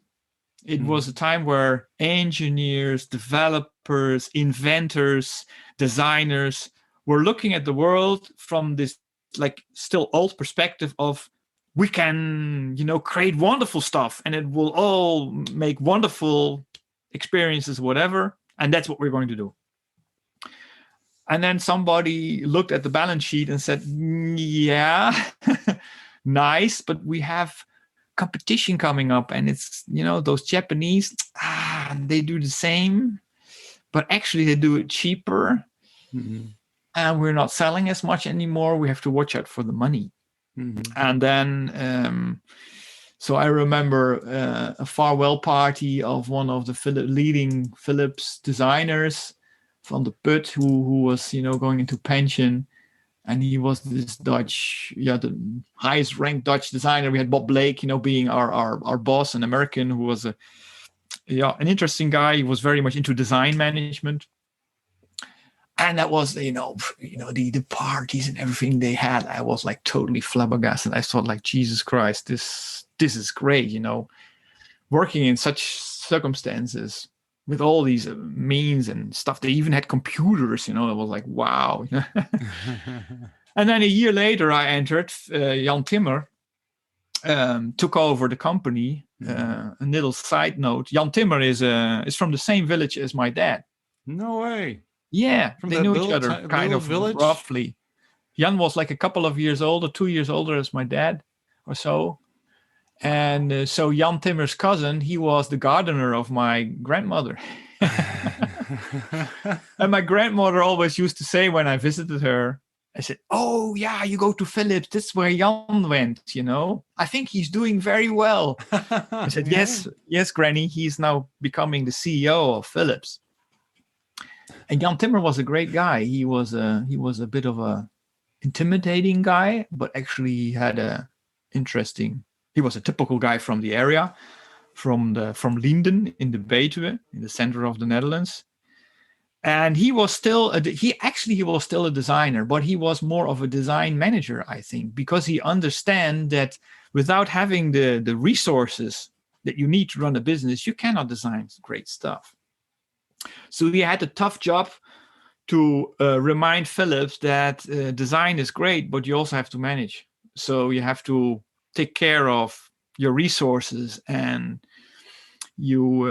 It was a time where engineers, developers, inventors, designers were looking at the world from this like still old perspective of we can, create wonderful stuff and it will all make wonderful experiences, whatever. And that's what we're going to do. And then somebody looked at the balance sheet and said, yeah, nice, but we have competition coming up, and it's, those Japanese, they do the same, but actually they do it cheaper. Mm-hmm. And we're not selling as much anymore. We have to watch out for the money. Mm-hmm. And then, so I remember a farewell party of one of the leading Philips designers from the Put, who was, going into pension. And he was this Dutch, the highest ranked Dutch designer. We had Bob Blake, being our boss, an American who was an interesting guy. He was very much into design management. And that was, the parties and everything they had. I was like totally flabbergasted. I thought, like, Jesus Christ, this is great, working in such circumstances with all these means and stuff. They even had computers, it was like, wow. And then a year later, I entered. Jan Timmer took over the company. A little side note: Jan Timmer is from the same village as my dad. No way. Yeah, they knew each other kind of village? roughly. Jan was like a couple of years older, 2 years older as my dad or so. And so Jan Timmer's cousin, he was the gardener of my grandmother. And my grandmother always used to say when I visited her, I said, oh, yeah, you go to Philips. That's where Jan went, I think he's doing very well. I said, yes, Granny. He's now becoming the CEO of Philips. And Jan Timmer was a great guy. He was a bit of a intimidating guy, but actually he had he was a typical guy from the area, from Linden in the Betuwe, in the center of the Netherlands. And he was still a designer, but he was more of a design manager, I think, because he understands that without having the resources that you need to run a business, you cannot design great stuff. So he had a tough job to remind Philips that design is great, but you also have to manage. So you have to take care of your resources, and you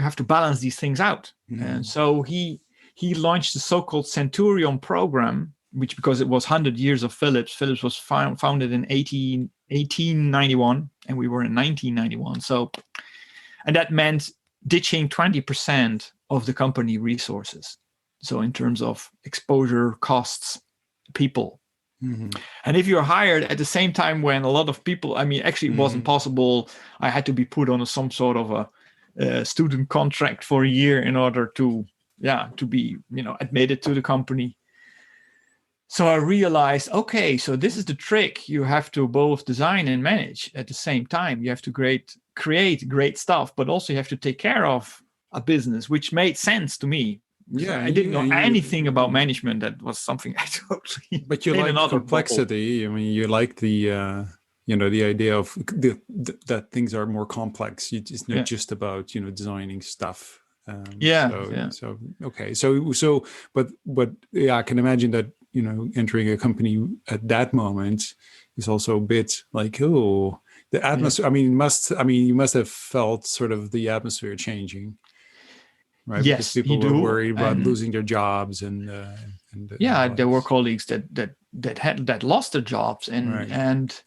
have to balance these things out. Mm-hmm. And so he launched the so-called Centurion program, which, because it was 100 years of Philips was founded in 1891, and we were in 1991. So, and that meant ditching 20% of the company resources. So in terms of exposure, costs, people. Mm-hmm. And if you're hired at the same time when a lot of people, actually it wasn't possible. I had to be put on some sort of a student contract for a year in order to be, admitted to the company. So I realized, okay, so this is the trick. You have to both design and manage at the same time. You have to create great stuff, but also you have to take care of a business, which made sense to me. Yeah, I didn't know anything about management. That was something I totally. But you like complexity. Bubble. You like the the idea of that things are more complex. It's not just about designing stuff. So okay. So but I can imagine that entering a company at that moment is also a bit like the atmosphere. Yeah. You must have felt sort of the atmosphere changing. Right? Yes, because people were worried about losing their jobs, and there were colleagues that lost their jobs, and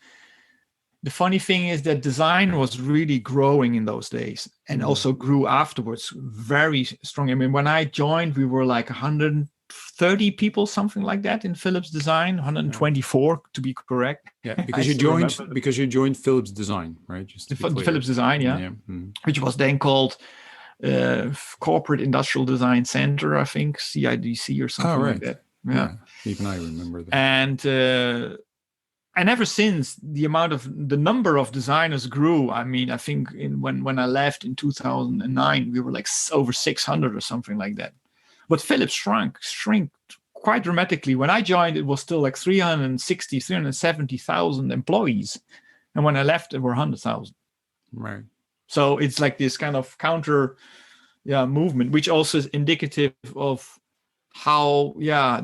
the funny thing is that design was really growing in those days, and also grew afterwards very strong. When I joined, we were like 130 people, something like that, in Philips Design, 124 to be correct. Yeah, because you joined Philips Design, right? Just to be Philips Design, which was then called Corporate Industrial Design Center, I think, CIDC or something like that. Yeah, even I remember that. And ever since, the number of designers grew. I think when I left in 2009, we were like over 600 or something like that. But Philips shrank quite dramatically. When I joined, it was still like 370,000 employees, and when I left, there were 100,000. Right. So it's like this kind of counter movement, which also is indicative of how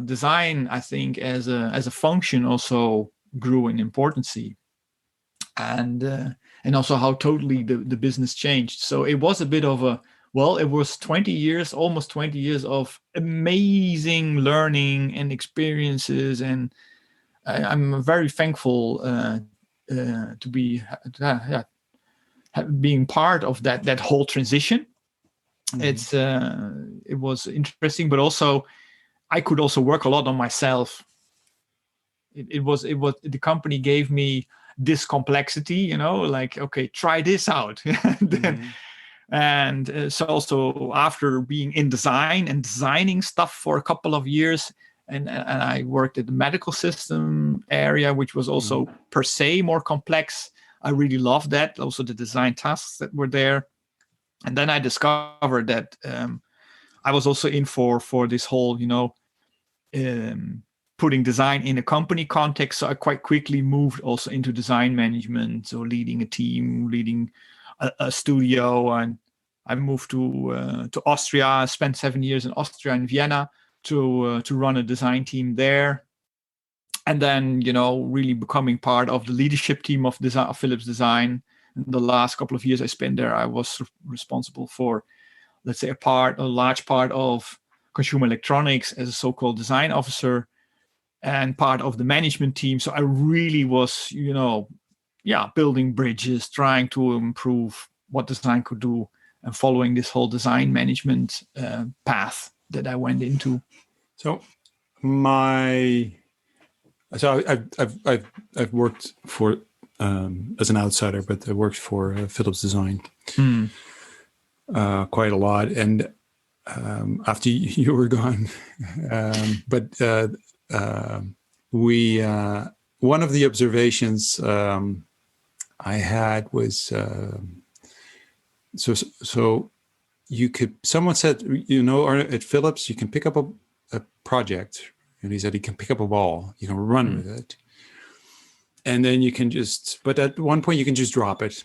design, I think, as a function also grew in importance, and also how totally the business changed. So it was a bit of a Well, it was 20 years, almost 20 years of amazing learning and experiences, and I'm very thankful to be being part of that whole transition. It was interesting, but also I could also work a lot on myself. It was the company gave me this complexity, like, okay, try this out. Then, and so also after being in design and designing stuff for a couple of years, and I worked at the medical system area, which was also per se more complex. I really loved that. Also the design tasks that were there. And then I discovered that I was also in for this whole, putting design in a company context. So I quite quickly moved also into design management, so leading a team, leading a studio, and I moved to Austria. I spent 7 years in Austria in Vienna to run a design team there, and then really becoming part of the leadership team of Philips Design. In the last couple of years I spent there, I was responsible for, let's say, a large part of consumer electronics as a so-called design officer and part of the management team. So I really was, building bridges, trying to improve what design could do, and following this whole design management path that I went into. So I've worked for as an outsider, but I worked for Philips Design quite a lot, and after you were gone, we one of the observations I had was so you could. Someone said, at Philips you can pick up a project, and he said he can pick up a ball, you can run with it. And then you can but at one point you can just drop it,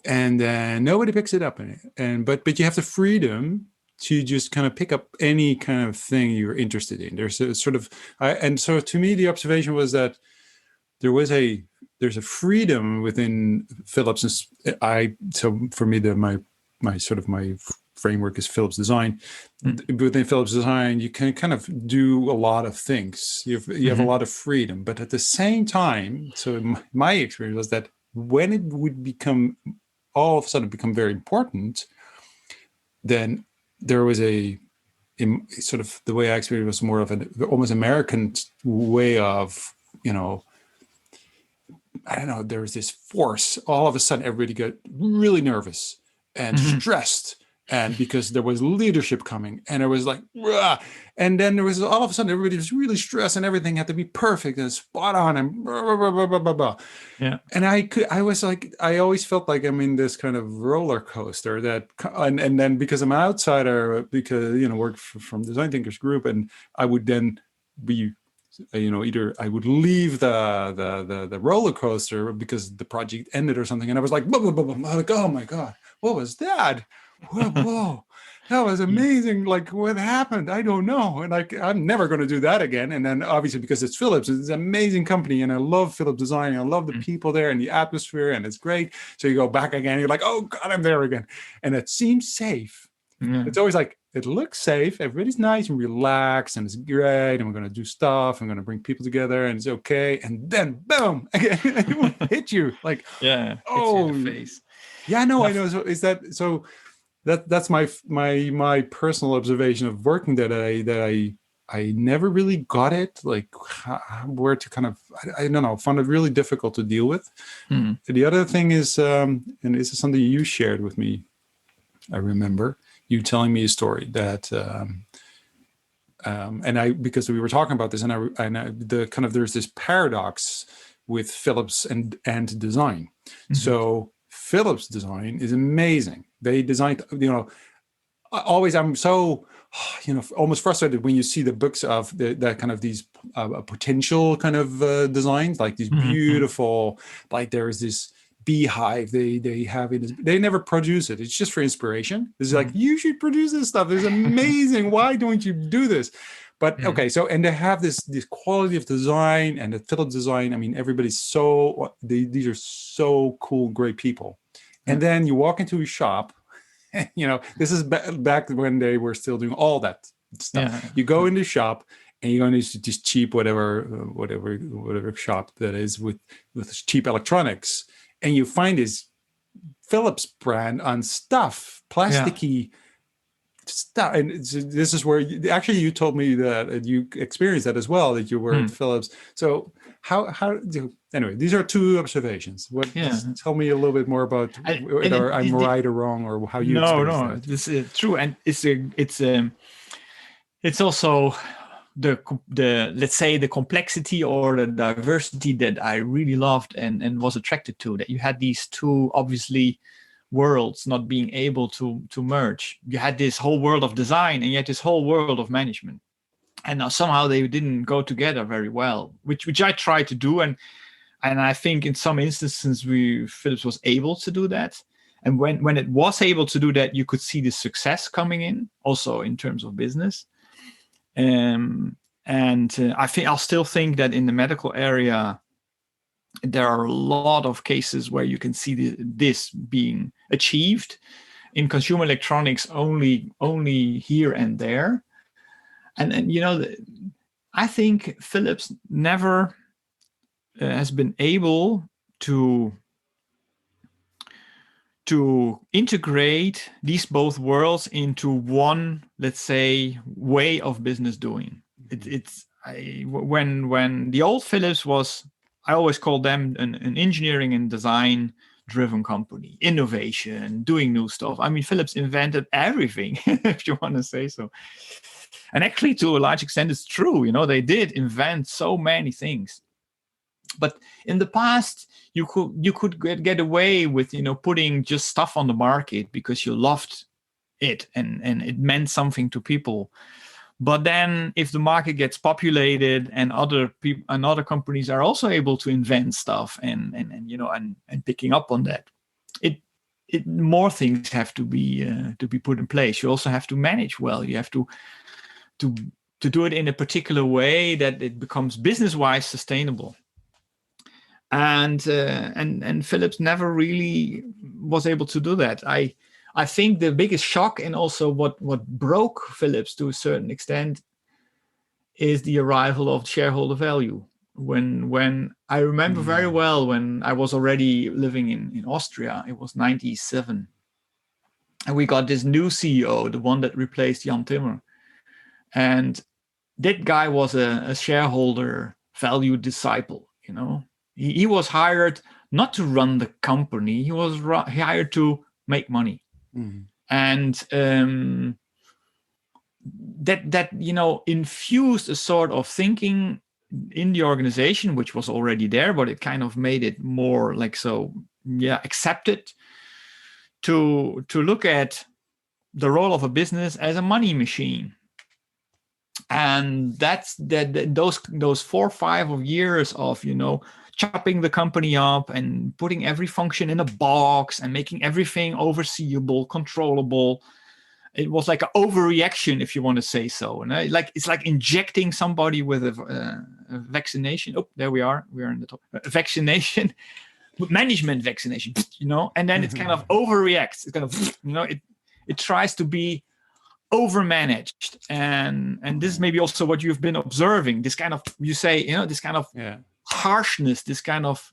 and then nobody picks it up. But you have the freedom to just kind of pick up any kind of thing you're interested in. There's a sort of, and so to me, the observation was that there's a freedom within Philips. So for me, my framework is Philips Design. Within Philips Design, you can kind of do a lot of things. You have a lot of freedom, but at the same time, so my experience was that when it would all of a sudden become very important, then there was sort of, the way I experienced it was more of an almost American way of, I don't know, there was this force. All of a sudden, everybody got really nervous and stressed. And because there was leadership coming, and it was like, rah! And then there was all of a sudden everybody was really stressed, and everything had to be perfect and spot on, and blah, blah, blah, blah, blah, blah. Yeah. And I always felt like I'm in this kind of roller coaster and then because I'm an outsider, because work from Design Thinkers Group, and I would then be, either I would leave the roller coaster because the project ended or something, and I was like, blah, blah, blah, blah. Like, oh my God, what was that? Whoa, that was amazing. Like, what happened? I don't know. And I'm never going to do that again. And then obviously, because it's Philips, it's an amazing company, and I love Philips Design, and I love the people there and the atmosphere, and it's great. So you go back again, you're like, oh God, I'm there again. And it seems safe. It's always like, it looks safe. Everybody's nice and relaxed, and it's great. And we're going to do stuff. I'm going to bring people together, and it's okay. And then boom, again, it will hit you like, oh, hits you in the face. Yeah, no, I know. So is that so? That's my personal observation of working, that I never really got it, like where to kind of, I don't know, found it really difficult to deal with. The other thing is, and this is something you shared with me, I remember you telling me a story that, because we were talking about this, there's this paradox with Philips and design. So Philips Design is amazing. They designed, always I'm so, almost frustrated when you see the books of the kind of these potential kind of designs, like these beautiful, like there is this beehive they have it. They never produce it. It's just for inspiration. It's like, you should produce this stuff. It's amazing. Why don't you do this? But okay, so, and they have this quality of design, and the Philips Design, I mean, everybody's these are so cool, great people. And then you walk into a shop This is back when they were still doing all that stuff. Yeah. You go in the shop and you go into this cheap whatever shop that is with cheap electronics, and you find this Philips brand on stuff, plasticky stuff. And this is where you told me that you experienced that as well, that you were at Philips. So anyway, these are two observations. Tell me a little bit more about whether I'm right or wrong, or how you experience that. This is true. And it's also the let's say the complexity or the diversity that I really loved and was attracted to, that you had these two obviously worlds not being able to merge. You had this whole world of design and yet this whole world of management, and now somehow they didn't go together very well, which I tried to do, and I think in some instances Philips was able to do that. And when it was able to do that, you could see the success coming in also in terms of business. I'll still think that in the medical area, there are a lot of cases where you can see this being achieved. In consumer electronics, only here and there. And I think Philips never has been able to integrate these both worlds into one, let's say, way of business doing. When the old Philips was, I always called them an engineering and design driven company, innovation, doing new stuff. I mean, Philips invented everything, if you want to say so. And actually, to a large extent, it's true. They did invent so many things. But in the past, you could get away with putting just stuff on the market because you loved it and it meant something to people. But then, if the market gets populated and other people and other companies are also able to invent stuff and picking up on that, more things have to be put in place. You also have to manage well. You have to do it in a particular way that it becomes business-wise sustainable. And Philips never really was able to do that. I think the biggest shock, and also what broke Philips to a certain extent, is the arrival of shareholder value. When I remember very well, when I was already living in Austria, it was 1997, and we got this new CEO, the one that replaced Jan Timmer, and that guy was a shareholder value disciple. He was hired not to run the company; he was hired to make money. And that infused a sort of thinking in the organization, which was already there, but it kind of made it more accepted to look at the role of a business as a money machine. And that's those 4 or 5 years of chopping the company up and putting every function in a box and making everything overseeable, controllable. It was like an overreaction, if you want to say so. And it's like injecting somebody with a vaccination. Oh, there we are. We are in the top. Vaccination, management vaccination, and then it kind of overreacts. It's kind of, it tries to be overmanaged. And this is maybe also what you've been observing. This kind of, this kind of harshness, this kind of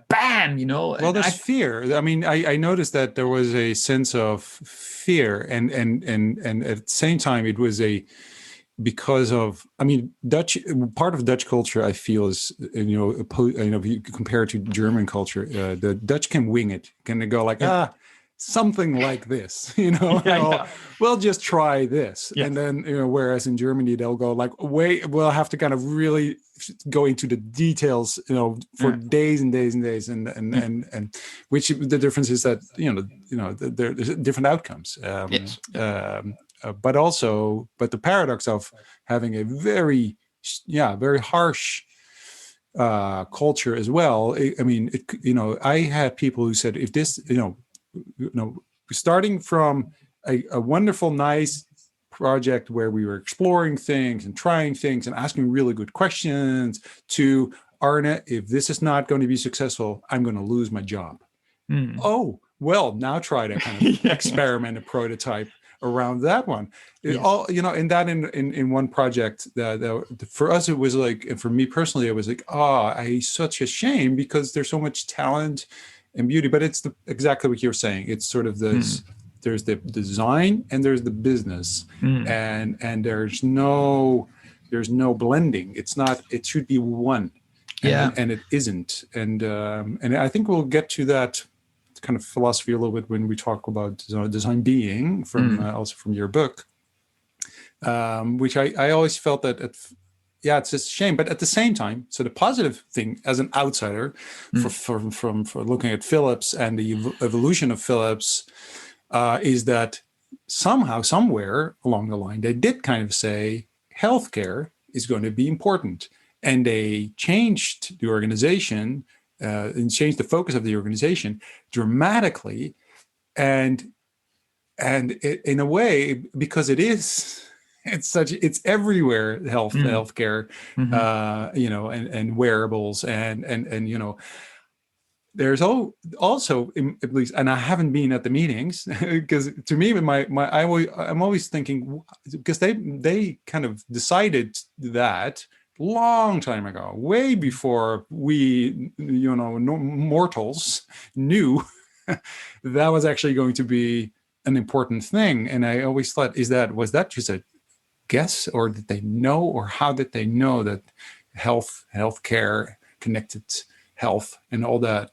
ban, Well, there's fear. I mean, I noticed that there was a sense of fear, and at the same time, it was because of, Dutch, part of Dutch culture, I feel, is if you compare it to German culture, the Dutch can wing it, can go like something like this, we'll just try this. And then, whereas in Germany, they'll go like, wait, we'll have to kind of really go into the details, for days and days and days. And which the difference is that, there's different outcomes. But the paradox of having a very harsh culture as well. I had people who said, if this, starting from a wonderful, nice project where we were exploring things and trying things and asking really good questions, to Arne, if this is not going to be successful, I'm going to lose my job. Oh, well, now try to kind of experiment a prototype around that one. It all, in that in one project that for us it was like, and for me personally it was like, such a shame because there's so much talent and beauty, but it's exactly what you're saying. It's sort of this. There's the design and there's the business, and there's no blending. It's not. It should be one, and it isn't. And I think we'll get to that kind of philosophy a little bit when we talk about design being from also from your book, which I always felt that it's a shame, but at the same time, so the positive thing as an outsider for looking at Philips and the evolution of Philips is that somehow, somewhere along the line, they did kind of say healthcare is going to be important, and they changed the organization and changed the focus of the organization dramatically, and in a way, because it's everywhere, healthcare, and wearables and there's also, at least, and I haven't been at the meetings because to me, I'm always thinking, because they kind of decided that long time ago, way before we, mortals knew that was actually going to be an important thing. And I always thought, was that just a guess, or did they know, or how did they know that healthcare, connected health, and all that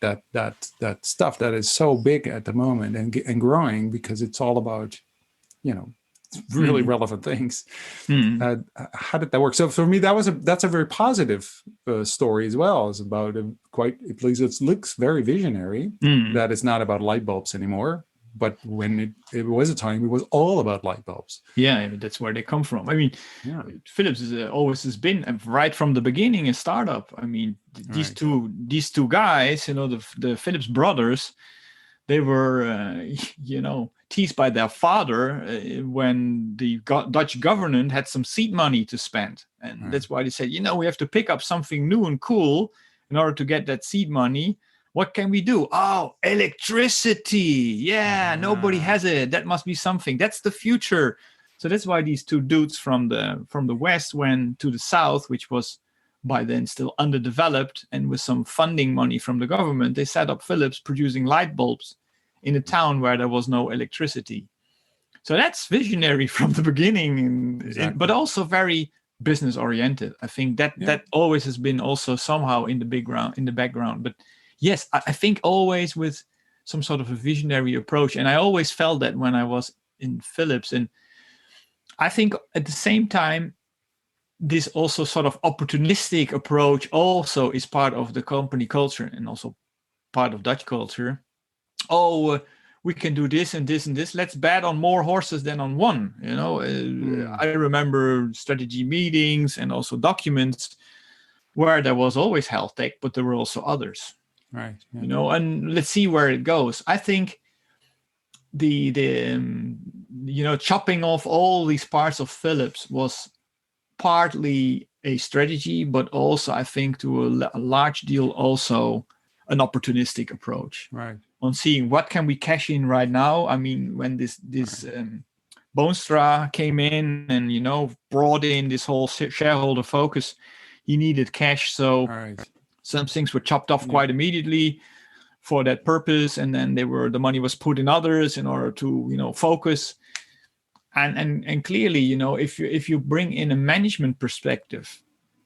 stuff that is so big at the moment and growing, because it's all about, really relevant things. How did that work? So for me, that's a very positive story as well. It's about at least it looks very visionary, that it's not about light bulbs anymore. But when it was a time, it was all about light bulbs. Yeah, I mean, that's where they come from. I mean, Philips always has been, right from the beginning, a startup. I mean, these two guys, the Philips brothers, they were, teased by their father when the Dutch government had some seed money to spend. And that's why they said, we have to pick up something new and cool in order to get that seed money. What can we do? Oh, electricity. Yeah, nobody has it. That must be something. That's the future. So that's why these two dudes from the West went to the South, which was by then still underdeveloped. And with some funding money from the government, they set up Philips producing light bulbs in a town where there was no electricity. So that's visionary from the beginning, but also very business oriented. I think that always has been also somehow in the background. But yes, I think always with some sort of a visionary approach. And I always felt that when I was in Philips. And I think at the same time, this also sort of opportunistic approach also is part of the company culture and also part of Dutch culture. We can do this and this and this. Let's bet on more horses than on one. I remember strategy meetings and also documents where there was always health tech, but there were also others. Right. And let's see where it goes. I think the chopping off all these parts of Philips was partly a strategy, but also I think to a large deal also an opportunistic approach. Right. On seeing what can we cash in right now. I mean, when this Boonstra came in and brought in this whole shareholder focus, he needed cash, so some things were chopped off quite immediately for that purpose, and then the money was put in others in order to focus. And clearly, if you bring in a management perspective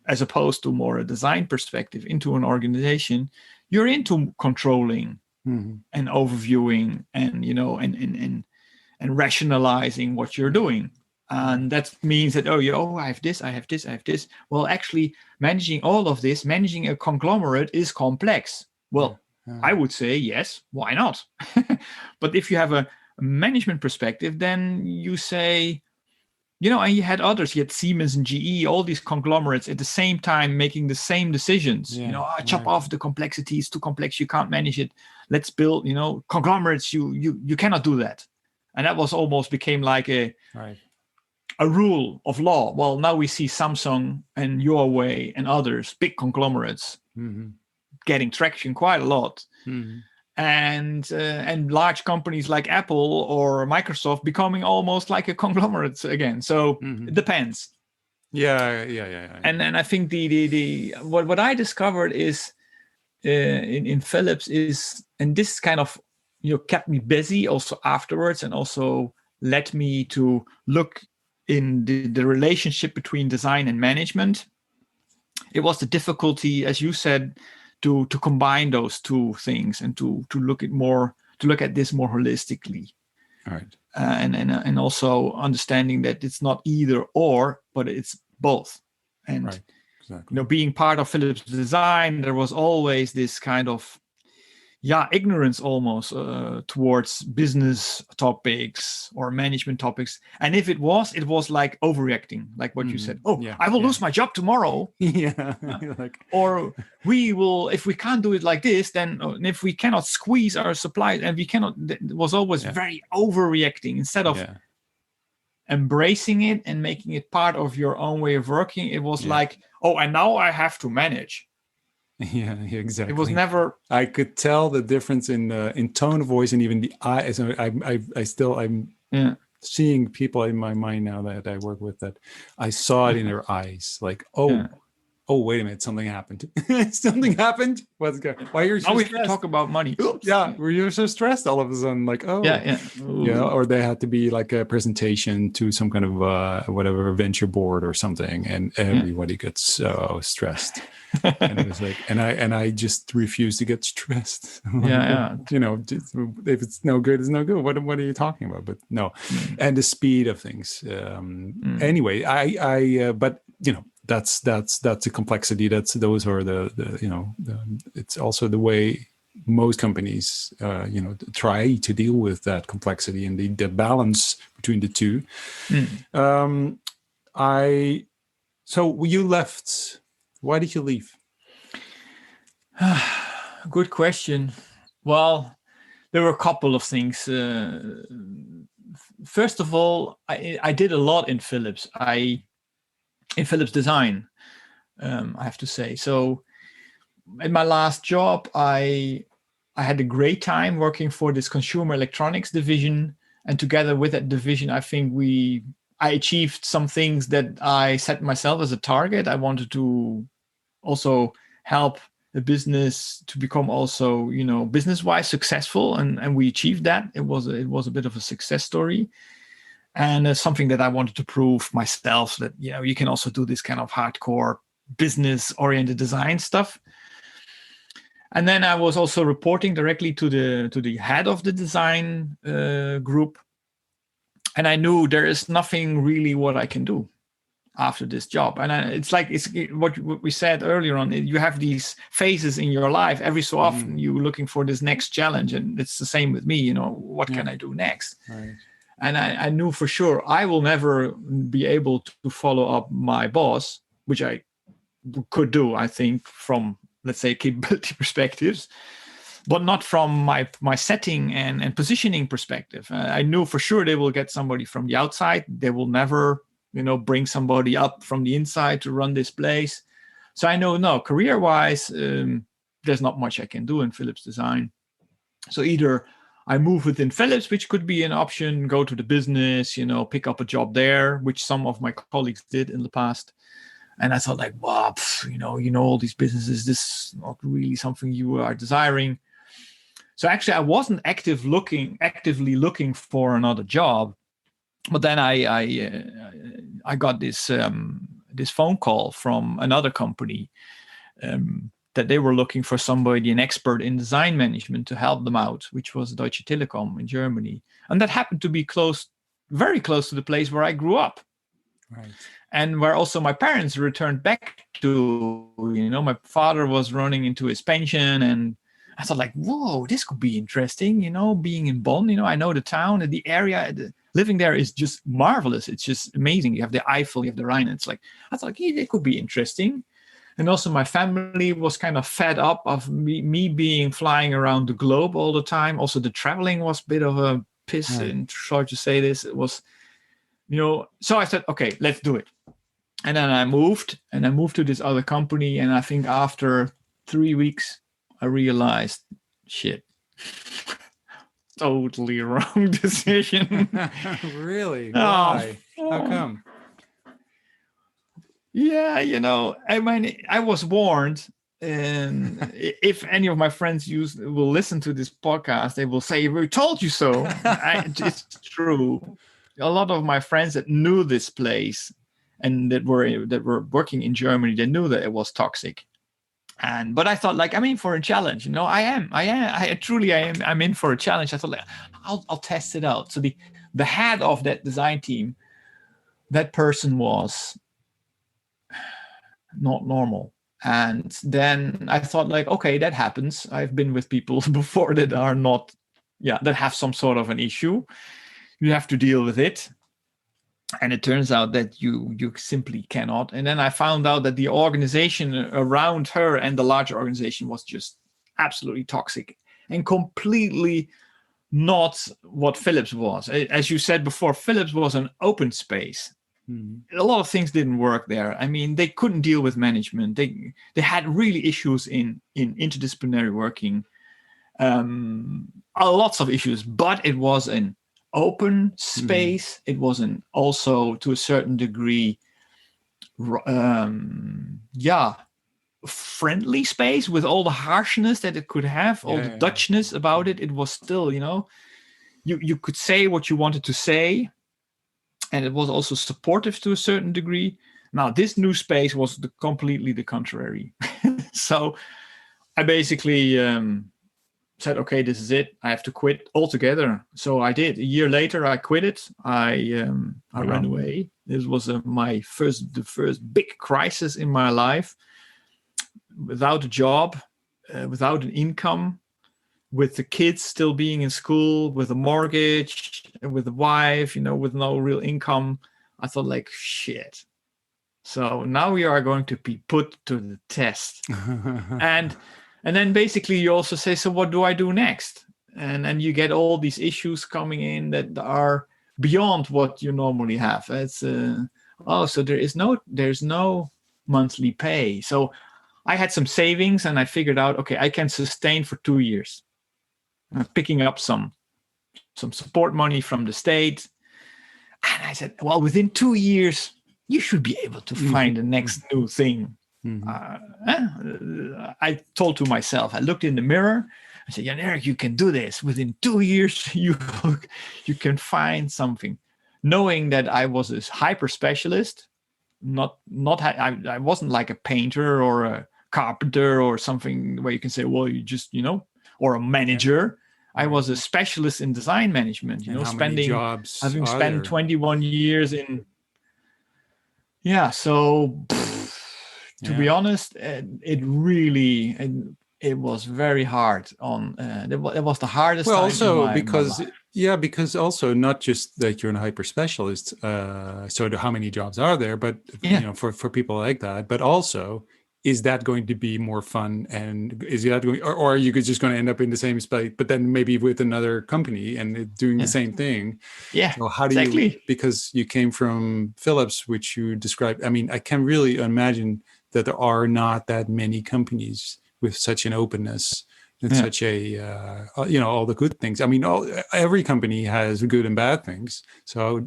as opposed to more a design perspective into an organization, you're into controlling and overviewing and rationalizing what you're doing. And that means that, I have this, I have this, I have this. Well, actually, managing all of this, managing a conglomerate is complex. Well, I would say, yes, why not? But if you have a management perspective, then you say, and you had others, you had Siemens and GE, all these conglomerates at the same time making the same decisions. Chop off the complexity, it's too complex, you can't manage it. Let's build, conglomerates, you cannot do that. And that was almost became like a rule of law. Well, now we see Samsung and Huawei and others, big conglomerates, getting traction quite a lot. and large companies like Apple or Microsoft becoming almost like a conglomerate again. So it depends. Yeah. And I think the what I discovered is in Philips is, and this kind of kept me busy also afterwards, and also led me to look in the relationship between design and management. It was the difficulty, as you said, to combine those two things and to look at this more holistically. All right. And also understanding that it's not either or, but it's both. And Right. Exactly. being part of Philips Design, there was always this kind of ignorance almost towards business topics or management topics. And if it was like overreacting, like what you said. I will lose my job tomorrow. Or we will, if we can't do it like this, then if we cannot squeeze our supplies, and we cannot, it was always very overreacting instead of embracing it and making it part of your own way of working. It was like, and now I have to manage. Yeah, exactly. It was never. I could tell the difference in tone of voice and even the eyes. I'm seeing people in my mind now that I work with, that I saw it in their eyes. Like, wait a minute, something happened. Something happened. What's going? Why are you so stressed? We talk about money. Oops. Yeah, were you so stressed all of a sudden? Like, or they had to be like a presentation to some kind of whatever venture board or something, and everybody gets so stressed. And it was like, and I just refuse to get stressed. If it's no good, it's no good. What are you talking about? But no, and the speed of things. Anyway, but that's the complexity. Those are it's also the way most companies try to deal with that complexity and the balance between the two. So you left. Why did you leave? Good question. Well, there were a couple of things. First of all, I did a lot in Philips. In Philips Design, I have to say. So in my last job, I had a great time working for this consumer electronics division. And together with that division, I think I achieved some things that I set myself as a target. I wanted to also help the business to become also, business-wise successful. And we achieved that. It was a bit of a success story. And something that I wanted to prove myself, that, you can also do this kind of hardcore business-oriented design stuff. And then I was also reporting directly to the head of the design group. And I knew there is nothing really what I can do after this job. And it's what we said earlier on. You have these phases in your life. Every so often you're looking for this next challenge. And it's the same with me, what can I do next? Right. And I knew for sure I will never be able to follow up my boss, which I could do, I think, from, let's say, capability perspectives, but not from my setting and positioning perspective. I knew for sure they will get somebody from the outside. They will never, bring somebody up from the inside to run this place. So I know, no, career-wise, there's not much I can do in Philips Design. So either I move within Philips, which could be an option, go to the business, pick up a job there, which some of my colleagues did in the past. And I thought, like, wow, all these businesses, this is not really something you are desiring. So actually, I wasn't actively looking for another job. But then I got this phone call from another company that they were looking for somebody, an expert in design management, to help them out, which was Deutsche Telekom in Germany. And that happened to be very close to the place where I grew up. Right. And where also my parents returned back to. My father was running into his pension, and I thought, like, whoa, this could be interesting, being in Bonn, I know the town and the area, living there is just marvelous. It's just amazing. You have the Eifel, you have the Rhine. It's like, I thought, yeah, it could be interesting. And also my family was kind of fed up of me being flying around the globe all the time. Also the traveling was a bit of a piss, and sorry to say this. It was, so I said, okay, let's do it. And then I moved to this other company. And I think after 3 weeks, I realized, shit, Totally wrong decision. Really? Oh, Why? How come? yeah, I mean, I was warned, and if any of my friends will listen to this podcast, they will say, "We told you so." It's true. A lot of my friends that knew this place and that were working in Germany, they knew that it was toxic. But I thought, like, I'm in for a challenge. I'm in for a challenge. I thought, like, I'll test it out. So the head of that design team, that person was not normal. And then I thought, like, okay, that happens. I've been with people before that are not, that have some sort of an issue. You have to deal with it. And it turns out that you simply cannot. And then I found out that the organization around her and the larger organization was just absolutely toxic and completely not what Philips was. As you said before, Philips was an open space. A lot of things didn't work there. I mean, they couldn't deal with management. They had really issues in interdisciplinary working. Lots of issues, but it was an open space. It was also to a certain degree, friendly space with all the harshness that it could have, all the Dutchness about it. It was still, you could say what you wanted to say. And it was also supportive to a certain degree. Now, this new space was completely the contrary. So I basically said, okay, this is it. I have to quit altogether. So I did. A year later, I quit it. I ran away. This was the first big crisis in my life. Without a job, without an income, with the kids still being in school, with a mortgage, with a wife, with no real income. I thought, like, shit. So now we are going to be put to the test. and then basically you also say, so what do I do next? And you get all these issues coming in that are beyond what you normally have. It's so there's no monthly pay. So I had some savings and I figured out, okay, I can sustain for 2 years. Picking up some support money from the state. And I said, well, within 2 years, you should be able to find the next new thing. I told to myself, I looked in the mirror, I said, Jan-Erik, you can do this. Within 2 years, you can find something. Knowing that I was a hyper specialist, I wasn't like a painter or a carpenter or something where you can say, well, you just, or a manager. I was a specialist in design management, having spent 21 years in. Yeah. So to be honest, it was very hard it was the hardest time also in my life. because also not just that you're a hyper specialist, so how many jobs are there, but for people like that, but also, is that going to be more fun? And is that going, or are you just going to end up in the same space, but then maybe with another company and doing the same thing? Yeah. So how do you, because you came from Philips, which you described, I mean, I can really imagine that there are not that many companies with such an openness and such a, all the good things. I mean, every company has good and bad things. So,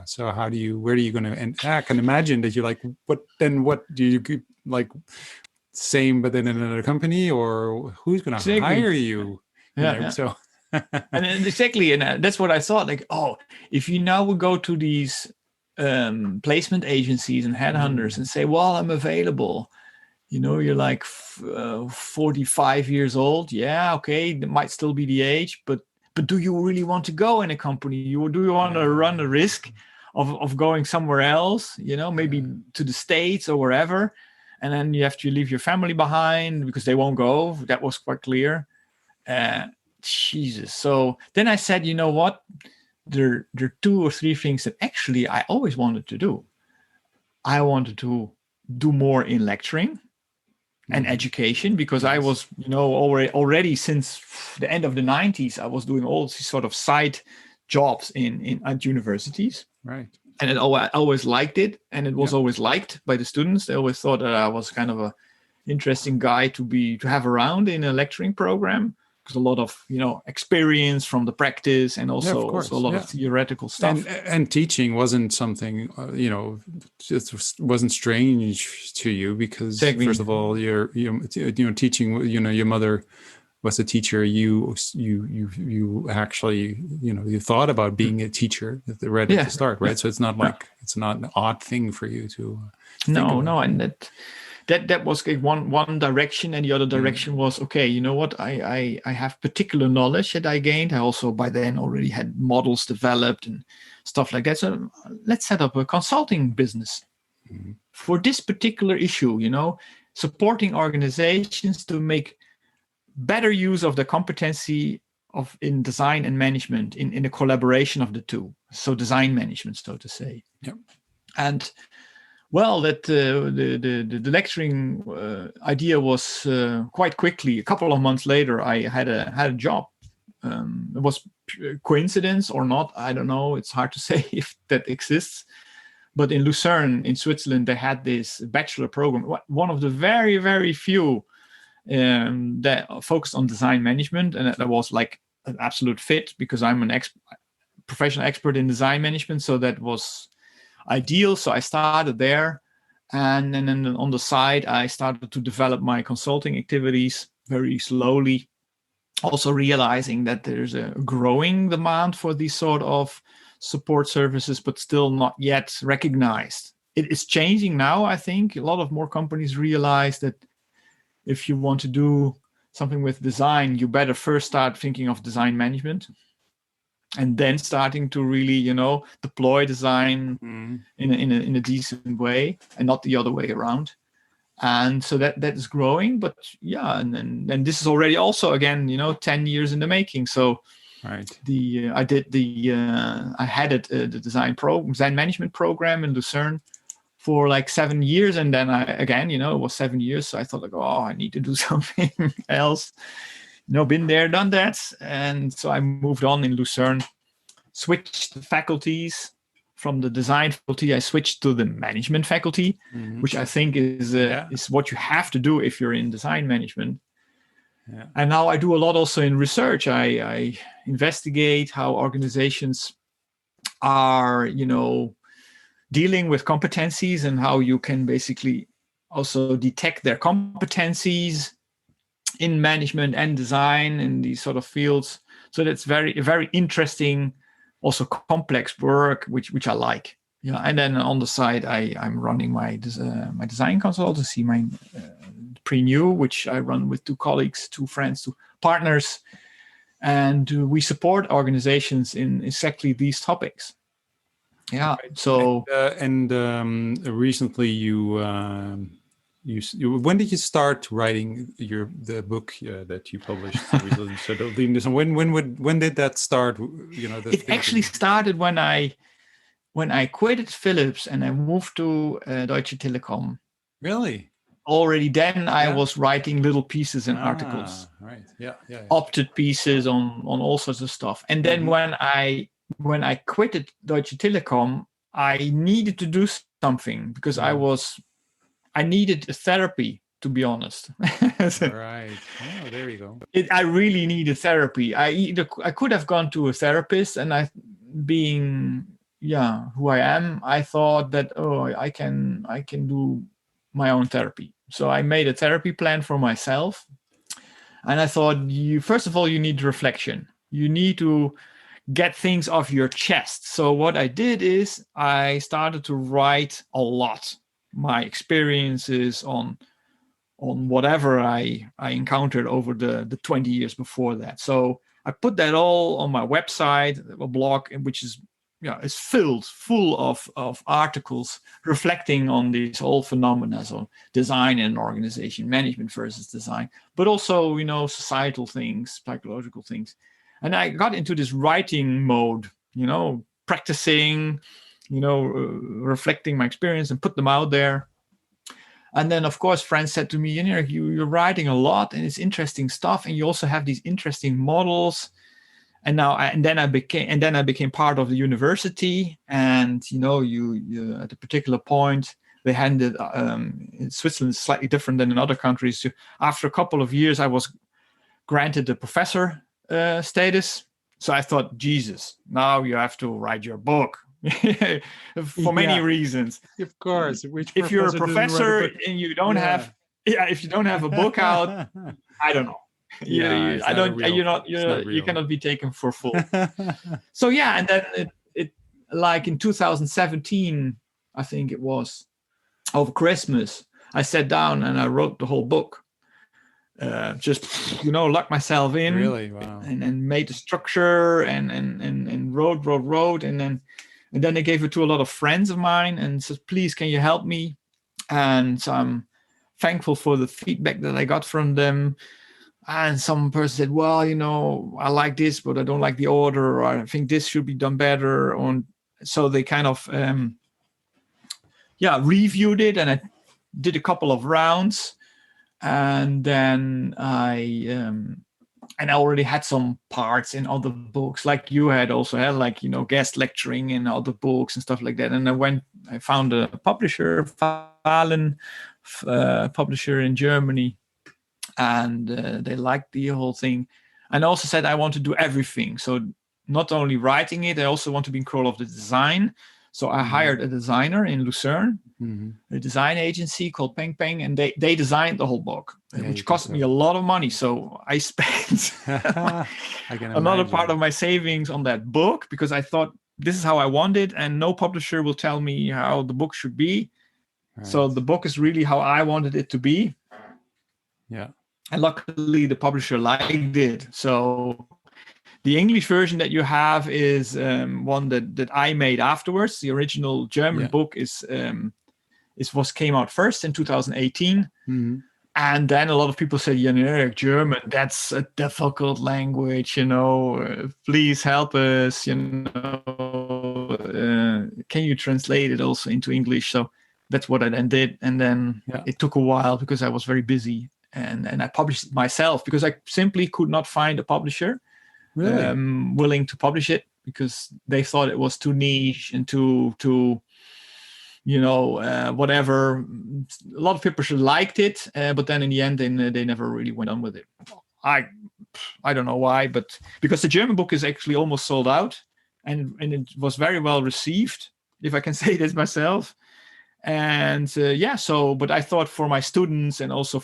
so where are you going to end? I can imagine that you're like, what do you like, same, but then in another company, or who's going to hire you? So. And exactly. And that's what I thought, like, if you now would go to these placement agencies and headhunters and say, well, I'm available. You're like 45 years old. Yeah, okay, that might still be the age, but do you really want to go in a company? Do you want to run the risk of going somewhere else, maybe to the States or wherever? And then you have to leave your family behind because they won't go. That was quite clear. Jesus. So then I said, you know what? There are 2 or 3 things that actually I always wanted to do. I wanted to do more in lecturing and education, because I was, already since the end of the 90s, I was doing all these sort of side jobs at universities. Right. And I always liked it, and it was always liked by the students. They always thought that I was kind of a interesting guy to have around in a lecturing program. because a lot of experience from the practice, and also a lot of theoretical stuff. And teaching wasn't something it wasn't strange to you, because first of all, you're teaching. Your mother was a teacher. You actually you thought about being a teacher right at the start, right? So it's not like it's not an odd thing for you to no, and that was one direction, and the other direction was, okay, you know what, I have particular knowledge that I gained. I also by then already had models developed and stuff like that. So let's set up a consulting business for this particular issue, supporting organizations to make better use of the competency in design and management in the collaboration of the two. So design management, so to say. Yep. And well, that the lecturing idea was quite quickly. A couple of months later, I had a job. It was coincidence or not, I don't know. It's hard to say if that exists. But in Lucern, in Switzerland, they had this bachelor program, one of the very, very few that focused on design management, and that was like an absolute fit, because I'm an professional expert in design management. So that was ideal. So I started there, and then on the side I started to develop my consulting activities very slowly, also realizing that there's a growing demand for these sort of support services, but still not yet recognized. It is changing now. I think a lot of more companies realize that if you want to do something with design, you better first start thinking of design management, and then starting to really, deploy design in a decent way, and not the other way around. And so that is growing. But yeah, and this is already also, again, 10 years in the making. So right. I headed the design management program in Lucern for like 7 years, and then it was 7 years. So I thought, I need to do something else. Been there, done that. And so I moved on in Lucern, switched faculties. From the design faculty, I switched to the management faculty, which I think is what you have to do if you're in design management. Yeah. And now I do a lot also in research. I investigate how organizations are, dealing with competencies, and how you can basically also detect their competencies in management and design in these sort of fields. So that's very, very interesting, also complex work, which I like. Yeah. And then on the side, I'm running my design consultancy, my Pre-New, which I run with 2 colleagues, 2 friends, 2 partners. And we support organizations in exactly these topics. Yeah. Right. So recently you when did you start writing the book that you published recently? So when did that start? It actually started when I quitted Philips and I moved to Deutsche Telekom. Really? Already then I was writing little pieces and articles. Right. Yeah. Opted pieces on all sorts of stuff. And then when I quitted Deutsche Telekom, I needed to do something, because I needed a therapy, to be honest. Right. Oh, there you go. I really needed therapy. I could have gone to a therapist, and being who I am, I thought that I can do my own therapy. So I made a therapy plan for myself, and I thought, first of all, you need reflection. You need to get things off your chest. So what I did is I started to write a lot, my experiences on whatever I encountered over the 20 years before that. So I put that all on my website, a blog, which is full of articles reflecting on these whole phenomena of design and organization, management versus design, but also, societal things, psychological things. And I got into this writing mode, practicing, reflecting my experience and put them out there. And then, of course, friends said to me, Jan-Erik, you're writing a lot and it's interesting stuff. And you also have these interesting models. And then I became part of the university. And, you at a particular point, they handed, in Switzerland, slightly different than in other countries. So after a couple of years, I was granted the professor status. So I thought, Jesus, now you have to write your book for many reasons. Of course. Which If you're a professor doesn't write a professor book? and you don't have, if you don't have a book out, I don't know. It's I not a don't. real- it's not You real. cannot be taken for full. So yeah, and then it like in 2017, I think it was over Christmas, I sat down and I wrote the whole book. Just locked myself in, Really? Wow. and made the structure and wrote, and then I gave it to a lot of friends of mine and said, please, can you help me? And so I'm thankful for the feedback that I got from them. And some person said, well, I like this, but I don't like the order, or I think this should be done better. So they kind of reviewed it, and I did a couple of rounds. And then I already had some parts in other books, like you had also had, like, guest lecturing in other books and stuff like that. And I found a publisher, Fahlen, publisher in Germany, and they liked the whole thing. And also said I want to do everything. So not only writing it, I also want to be in control of the design. So I hired a designer in Lucern, a design agency called Peng Peng, and they designed the whole book, which cost me a lot of money. So I spent another part of my savings on that book, because I thought this is how I want it, and no publisher will tell me how the book should be. Right. So the book is really how I wanted it to be. Yeah. And luckily the publisher liked it. So the English version that you have is one that I made afterwards. The original German book came out first in 2018. And then a lot of people said, Jan-Erik, German, that's a difficult language, please help us, can you translate it also into English? So that's what I then did. And then it took a while because I was very busy. And I published it myself because I simply could not find a publisher willing to publish it, because they thought it was too niche and too whatever. A lot of publishers liked it, but then in the end, they never really went on with it. I don't know why, but because the German book is actually almost sold out, and it was very well received, if I can say this myself. And but I thought for my students and also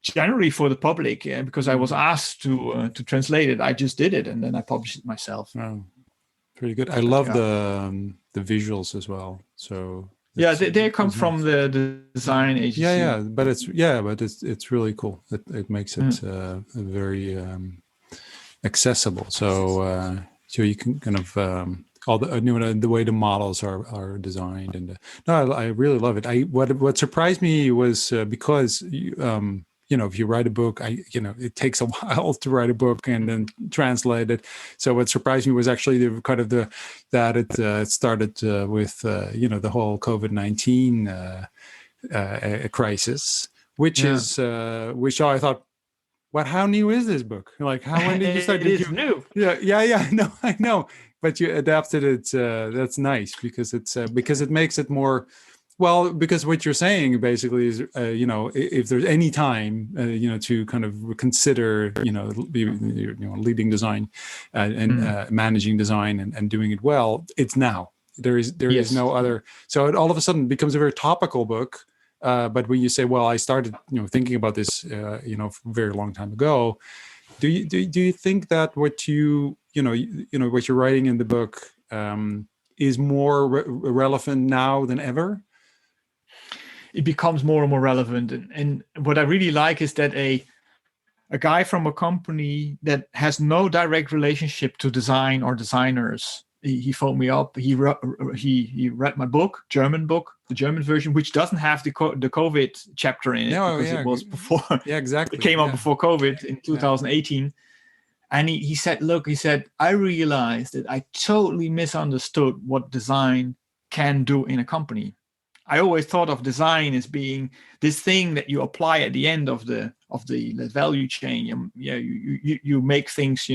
generally for the public, because I was asked to translate it, I just did it, and then I published it myself. Oh, pretty good. I love the visuals as well. So they come from the design agency. But it's really cool. It makes it very accessible. So you can kind of all the way the models are designed, and I really love it. What surprised me was because if you write a book, it takes a while to write a book and then translate it. So what surprised me was actually that it started with the whole COVID-19 crisis, which I thought, how new is this book? Like, when did you start? It is new. Yeah. No, I know, but you adapted it. That's nice because it makes it more. Well, because what you're saying basically is, if there's any time, to kind of consider, leading design and managing design and doing it well, it's now. There is no other. So it all of a sudden becomes a very topical book. But when you say, well, I started, thinking about this, a very long time ago, do you think that what what you're writing in the book is more relevant now than ever? It becomes more and more relevant. And what I really like is that a guy from a company that has no direct relationship to design or designers, he phoned me up. He read my book, the German version, which doesn't have the COVID chapter in it, because it was before. Yeah, exactly. It came out before COVID in 2018. And he said, I realized that I totally misunderstood what design can do in a company. I always thought of design as being this thing that you apply at the end of the value chain. You make things,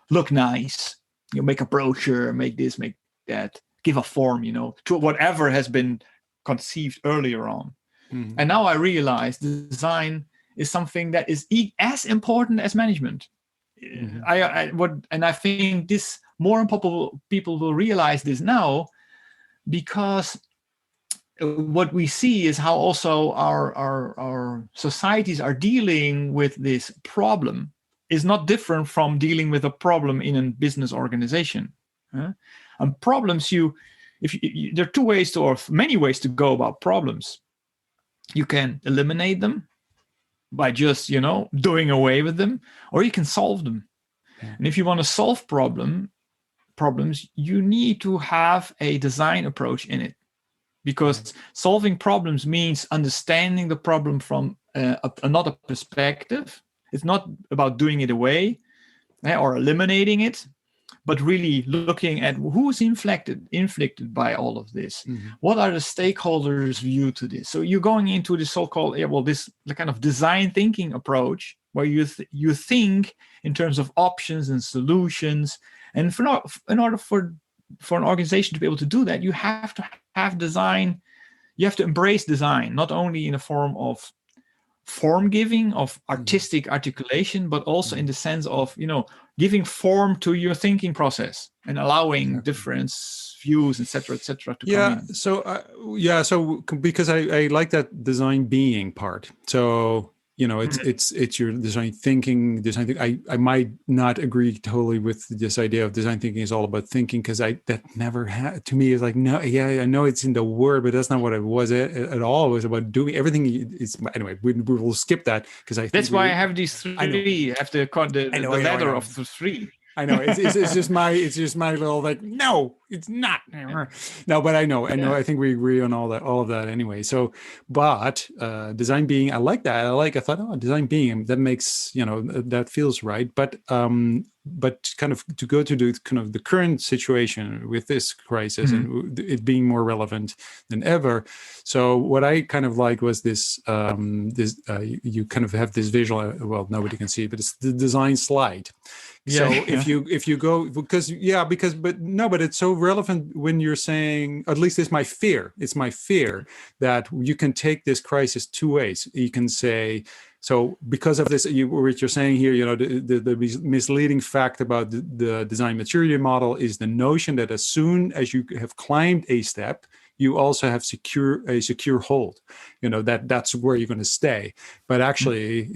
look nice. You make a brochure, make this, make that, give a form, to whatever has been conceived earlier on. And now I realize design is something that is as important as management. Mhm. I think this more and people will realize this now, because what we see is how also our societies are dealing with this problem is not different from dealing with a problem in a business organization. And problems, there are two ways to, or many ways to go about problems. You can eliminate them by just, doing away with them, or you can solve them. Yeah. And if you want to solve problems, you need to have a design approach in it, because solving problems means understanding the problem from another perspective. It's not about doing it away or eliminating it, but really looking at who's inflicted by all of this. Mm-hmm. What are the stakeholders' view to this? So you're going into the so-called, the kind of design thinking approach, where you think in terms of options and solutions. And in order for an organization to be able to do that, you have to have design. You have to embrace design, not only in a form of form giving, of artistic articulation, but also in the sense of, giving form to your thinking process and allowing different views, etc., to come in. So because I like that design being part. So it's your design thinking. I might not agree totally with this idea of design thinking is all about thinking, because that never had, to me, is like, no, yeah, I know it's in the word, but that's not what it was at all. It was about doing everything. Anyway, we will skip that, because that's why I have these three. I have the ladder of the three. I know it's just my little, like, no, it's not. No, but I know. I think we agree on all of that anyway. So, but design being, I like that. I thought, design being, that makes, that feels right. But kind of to go to the current situation with this crisis, and it being more relevant than ever. So what I kind of like was this, you kind of have this visual, well, nobody can see it, but it's the design slide. So if you go, but it's so relevant when you're saying, at least it's my fear that you can take this crisis two ways. You can say, so because of this, what you're saying here, the misleading fact about the design maturity model is the notion that as soon as you have climbed a step, you also have a secure hold, that's where you're going to stay. But actually,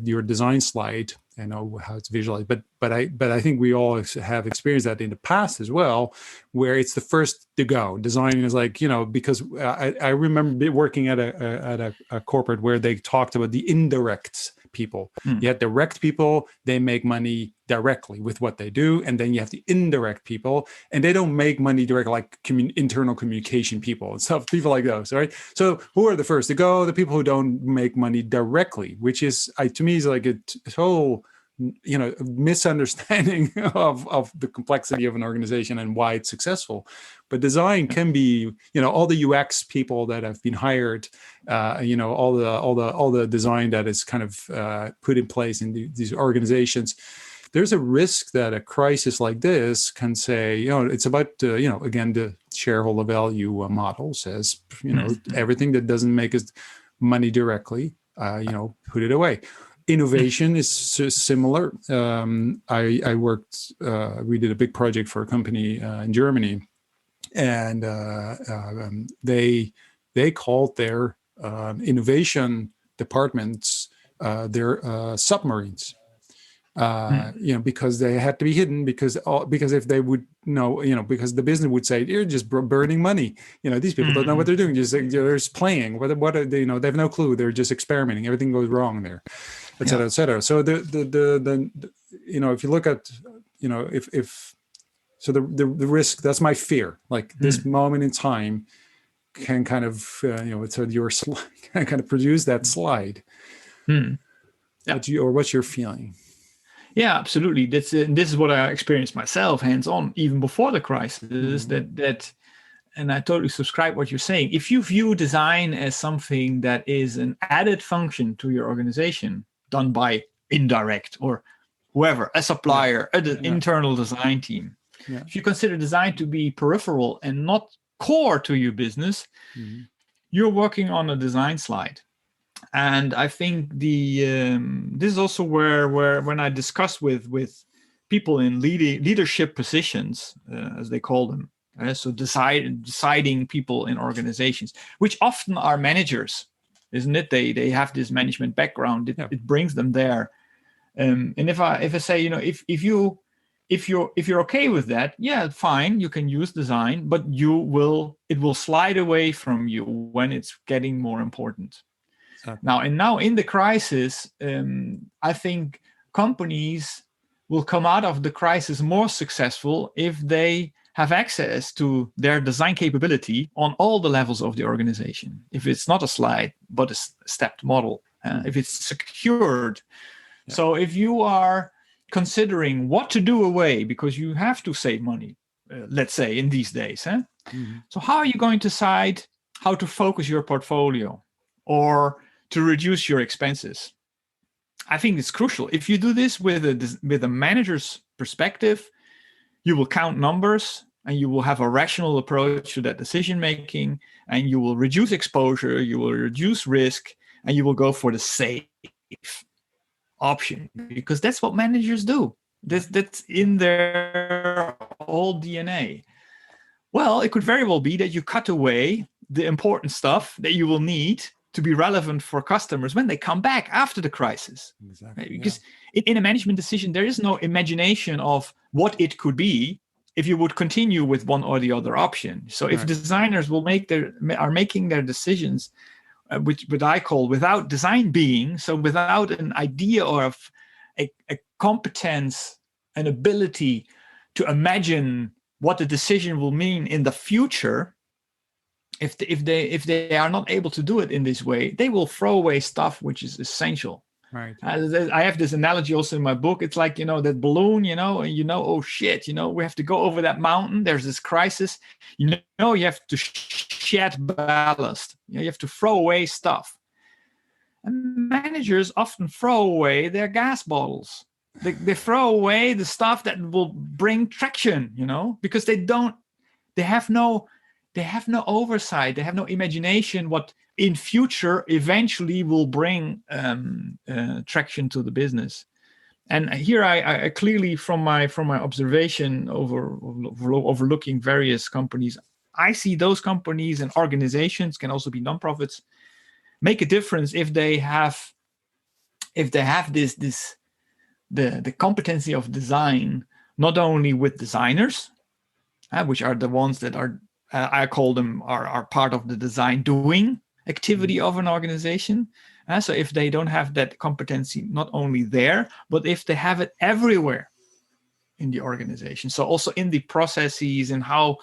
your design slide, I know how it's visualized, but I think we all have experienced that in the past as well, where it's the first to go. Design is like, because I remember working at a corporate where they talked about the indirect people. You have direct people, they make money directly with what they do, and then you have the indirect people, and they don't make money directly, like internal communication people and stuff, people like those, right? So who are the first to go? The people who don't make money directly, which is, to me, is like a whole misunderstanding of the complexity of an organization and why it's successful. But design can be, all the UX people that have been hired, all the design that is kind of put in place in these organizations. There's a risk that a crisis like this can say, it's about, again, the shareholder value model says, everything that doesn't make us money directly, put it away. Innovation is similar. I worked, we did a big project for a company in Germany, and they called their innovation departments their submarines. Because they had to be hidden, because if they would know, because the business would say, you're just burning money. These people don't know what they're doing. They're just playing. What are they? They have no clue. They're just experimenting. Everything goes wrong there, et cetera, et cetera. So the if you look at, the risk, that's my fear. Like this moment in time can kind of, it's your slide, kind of produce that slide. What's your feeling? Yeah, absolutely. This is what I experienced myself, hands-on, even before the crisis. And I totally subscribe what you're saying. If you view design as something that is an added function to your organization, done by indirect or whoever, a supplier, an internal design team. If you consider design to be peripheral and not core to your business, you're working on a design slide. And I think this is also where when I discuss with people in leadership positions, as they call them, so deciding people in organizations, which often are managers, isn't it? They have this management background. It brings them there. And if I say, if you're okay with that, yeah, fine, you can use design, but it will slide away from you when it's getting more important. Exactly. Now in the crisis, I think companies will come out of the crisis more successful if they have access to their design capability on all the levels of the organization. If it's not a slide, but a stepped model, if it's secured. Yeah. So if you are considering what to do away because you have to save money, let's say in these days, mm-hmm. So how are you going to decide how to focus your portfolio or to reduce your expenses? I think it's crucial. If you do this with a manager's perspective, you will count numbers and you will have a rational approach to that decision making, and you will reduce exposure, you will reduce risk, and you will go for the safe option, because that's what managers do. That's in their whole DNA. Well, it could very well be that you cut away the important stuff that you will need to be relevant for customers when they come back after the crisis. Exactly. Right? Because in a management decision, there is no imagination of what it could be if you would continue with one or the other option. So if designers are making their decisions, which I call without design being, so without an idea or a competence, an ability to imagine what the decision will mean in the future, if they are not able to do it in this way, they will throw away stuff which is essential. Right. I have this analogy also in my book. It's like, that balloon, oh shit, we have to go over that mountain. There's this crisis. You have to shed ballast. You have to throw away stuff. And managers often throw away their gas bottles. They throw away the stuff that will bring traction, because they have no oversight. They have no imagination what in future eventually will bring traction to the business. And here I clearly, from my observation overlooking various companies, I see those companies and organizations, can also be nonprofits, make a difference if they have this the competency of design, not only with designers, which are the ones that are I call them are part of the design doing activity of an organization. So if they don't have that competency not only there, but if they have it everywhere in the organization, so also in the processes and how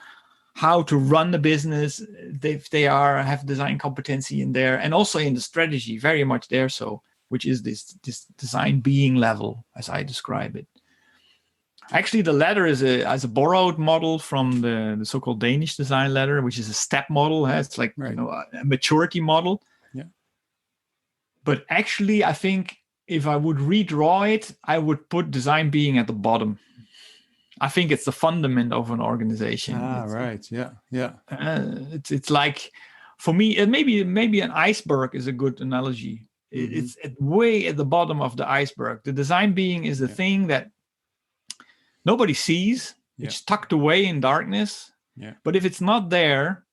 to run the business, if they have design competency in there, and also in the strategy, very much there, so which is this design being level as I describe it. Actually, the ladder is a borrowed model from the so-called Danish design ladder, which is a step model. It's like a maturity model. Yeah. But actually, I think if I would redraw it, I would put design being at the bottom. I think it's the fundament of an organization. It's like, for me, maybe an iceberg is a good analogy. Mm-hmm. It's way at the bottom of the iceberg. The design being is the thing that nobody sees. It's tucked away in darkness. Yeah. But if it's not there,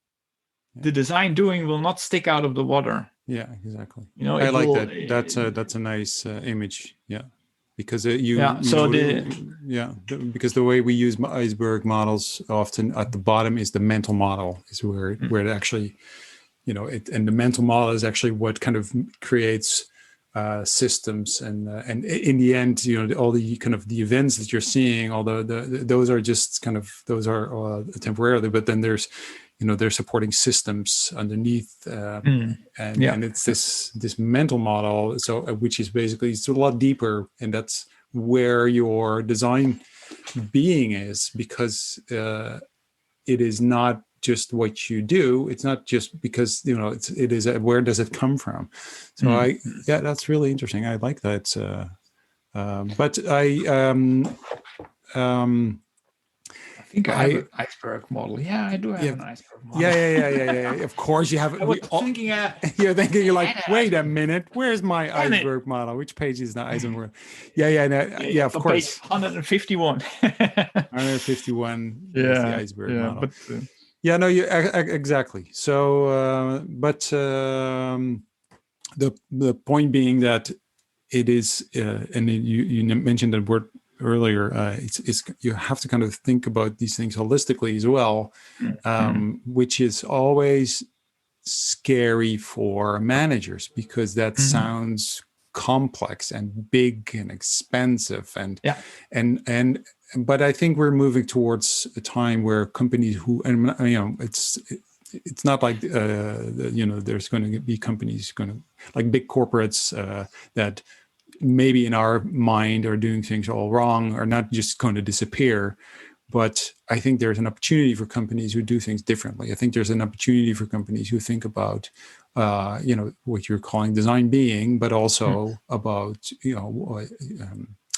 the design doing will not stick out of the water. Yeah, exactly. I like that. That's a nice image. Yeah, because because the way we use iceberg models often at the bottom is the mental model, is where it actually, and the mental model is actually what kind of creates systems, and in the end, all the kind of the events that you're seeing, although those are just kind of temporarily, but then there's they're supporting systems underneath, and it's this mental model, so which is basically, it's a lot deeper, and that's where your design being is, because it is not just what you do. It's not just because it is where does it come from. So that's really interesting. I like that. But think I have an iceberg model. Yeah, I do have an iceberg model. Yeah. Of course you have it. I was thinking. You're like, wait a minute, where's my iceberg model? Which page is that iceberg? Yeah. Of course. Page 151. 151 is the iceberg model. But, no, you exactly. So, the point being that it is, and you mentioned that word earlier. It's you have to kind of think about these things holistically as well, which is always scary for managers because that sounds complex and big and expensive and but I think we're moving towards a time where companies who, and it's not like there's going to be companies like big corporates that maybe in our mind are doing things all wrong, are not just going to disappear. But I think there's an opportunity for companies who do things differently. I think there's an opportunity for companies who think about, what you're calling design being, but also about,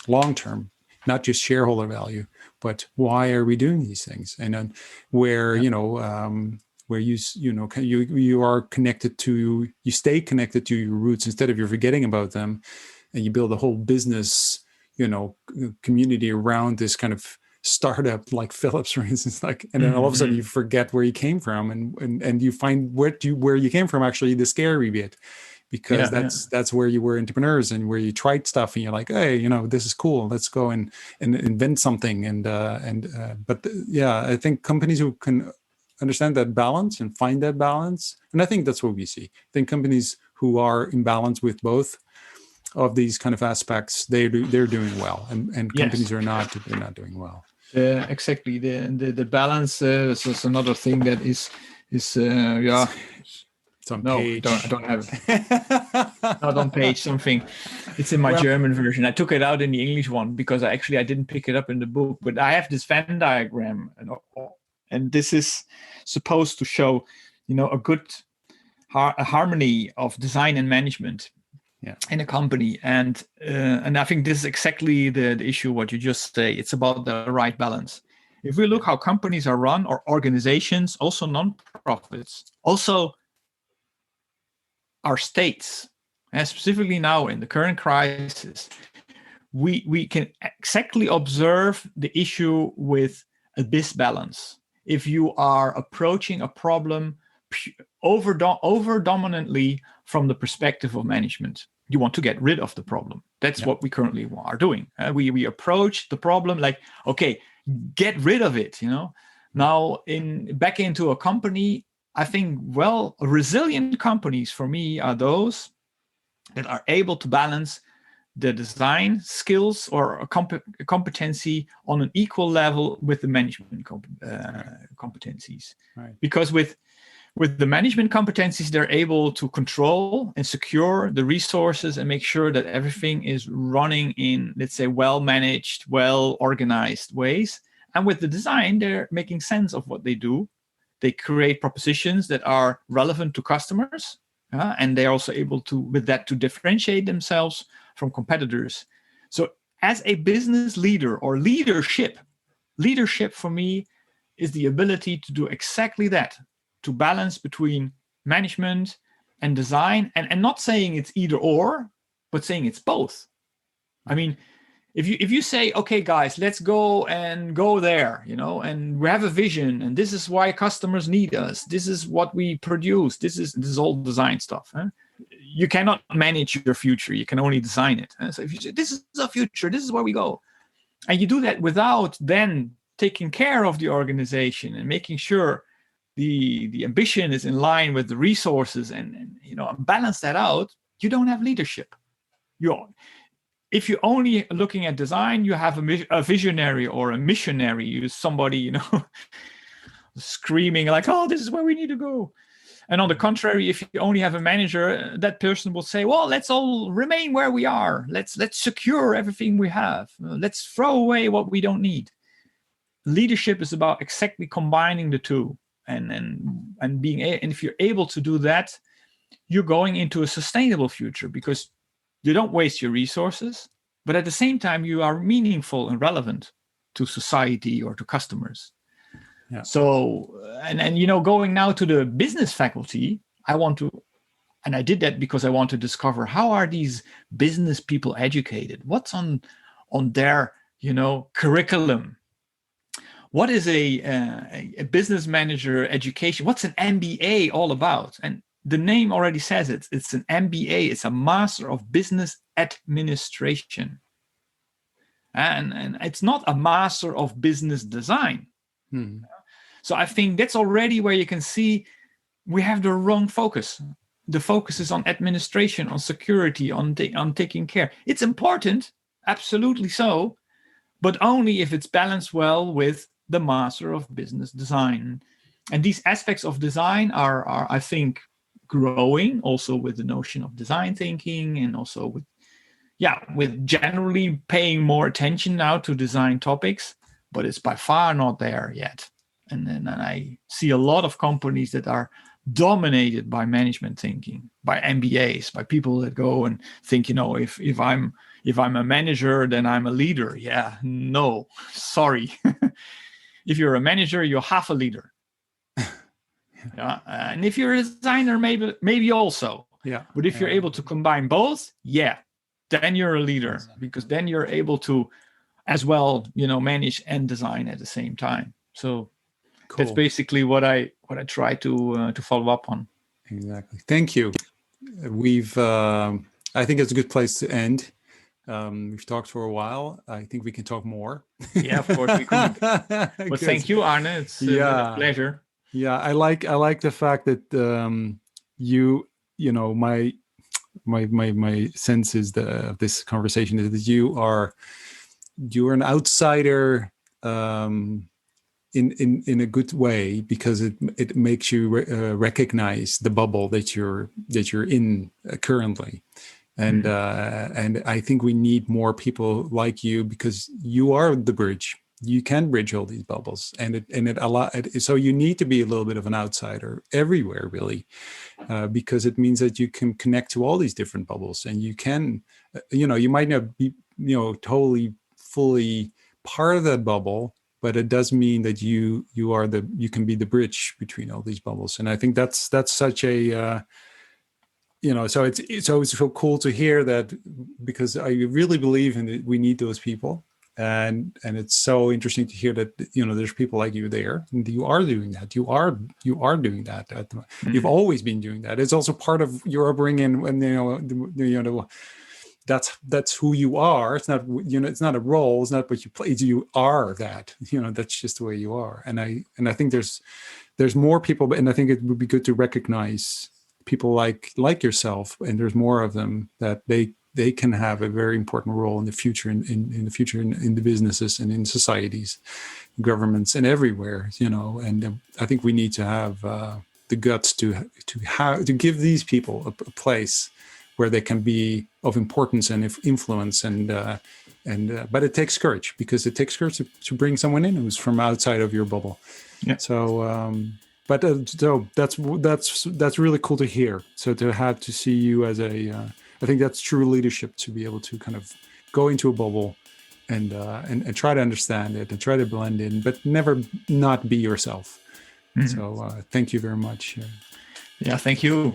long-term, not just shareholder value, but why are we doing these things? And then where, where you are connected to, you stay connected to your roots instead of you're forgetting about them, and you build a whole business, community around this kind of startup like Philips, for instance, and then all of a sudden you forget where you came from, and you find where you came from actually the scary bit, because that's where you were entrepreneurs and where you tried stuff and you're like, hey, this is cool, let's go and invent something. I think companies who can understand that balance and find that balance, and I think that's what we see. I think companies who are in balance with both of these kind of aspects, they're doing well, and companies are not, they're not doing well. Exactly. The balance is another thing that is it's on page. I don't have it. Not on page something. It's in my German version. I took it out in the English one because I didn't pick it up in the book. But I have this Venn diagram, and this is supposed to show, a good harmony of design and management in a company. And I think this is exactly the issue, what you just say. It's about the right balance. If we look how companies are run, or organizations, also non-profits, also our states, and specifically now in the current crisis, we can exactly observe the issue with a disbalance. If you are approaching a problem over dominantly from the perspective of management, you want to get rid of the problem. That's what we currently are doing. We approach the problem like, okay, get rid of it. Now back into a company, I think, resilient companies for me are those that are able to balance the design skills or a competency on an equal level with the management competencies. Right. Because with the management competencies, they're able to control and secure the resources and make sure that everything is running in, let's say, well-managed, well-organized ways. And with the design, they're making sense of what they do. They create propositions that are relevant to customers, and they're also able to, with that, to differentiate themselves from competitors. So as a business leader or leadership for me is the ability to do exactly that, to balance between management and design, and not saying it's either or, but saying it's both. I mean, if you say, okay, guys, let's go there, and we have a vision, and this is why customers need us. This is what we produce. This is all design stuff. You cannot manage your future. You can only design it. So if you say, this is the future, this is where we go, and you do that without then taking care of the organization and making sure the ambition is in line with the resources and balance that out, you don't have leadership. If you're only looking at design, you have a visionary or a missionary. You're somebody, screaming like, oh, this is where we need to go. And on the contrary, if you only have a manager, that person will say, well, let's all remain where we are. Let's secure everything we have. Let's throw away what we don't need. Leadership is about exactly combining the two. And if you're able to do that, you're going into a sustainable future because you don't waste your resources, but at the same time, you are meaningful and relevant to society or to customers. Yeah. So, and going now to the business faculty, and I did that because I want to discover how are these business people educated? What's on their, curriculum? What is a business manager education? What's an MBA all about? And the name already says it. It's an MBA. It's a Master of Business Administration. And it's not a Master of Business Design. So I think that's already where you can see we have the wrong focus. The focus is on administration, on security, on taking care. It's important, absolutely so, but only if it's balanced well with the Master of Business Design. And these aspects of design are I think, growing also with the notion of design thinking, and also with generally paying more attention now to design topics, but it's by far not there yet. And then I see a lot of companies that are dominated by management thinking, by MBAs, by people that go and think, if I'm a manager, then I'm a leader. Yeah, no, sorry. If you're a manager, you're half a leader. And if you're a designer, maybe also. Yeah. But if you're able to combine both, then you're a leader, because then you're able to as well, manage and design at the same time. So cool. That's basically what I try to follow up on. Exactly. Thank you. I think it's a good place to end. We've talked for a while. I think we can talk more. Yeah, of course we could. But thank you, Arne. It's a pleasure. Yeah, I like the fact that my sense is of this conversation is that you're an outsider in a good way, because it makes you recognize the bubble that you're in currently. And and I think we need more people like you, because you are the bridge. You can bridge all these bubbles, so you need to be a little bit of an outsider everywhere, really, because it means that you can connect to all these different bubbles, and you can, you might not be, totally fully part of that bubble, but it does mean that you can be the bridge between all these bubbles. And I think that's such a so it's so cool to hear that, because I really believe in it. We need those people, and it's so interesting to hear that there's people like you there, and you are doing that. You are doing that. You've always been doing that. It's also part of your upbringing, and that's who you are. It's not it's not a role. It's not what you play. You are that. That's just the way you are. And I think there's more people, and I think it would be good to recognize people like yourself, and there's more of them, that they can have a very important role in the future, in the future in the businesses and in societies, governments, and everywhere. And I think we need to have the guts to give these people a place where they can be of importance and influence, but it takes courage, because it takes courage to bring someone in who's from outside of your bubble. Yeah. So. So that's really cool to hear. So to see you as I think that's true leadership, to be able to kind of go into a bubble and try to understand it and try to blend in, but never not be yourself. So thank you very much. Yeah, thank you.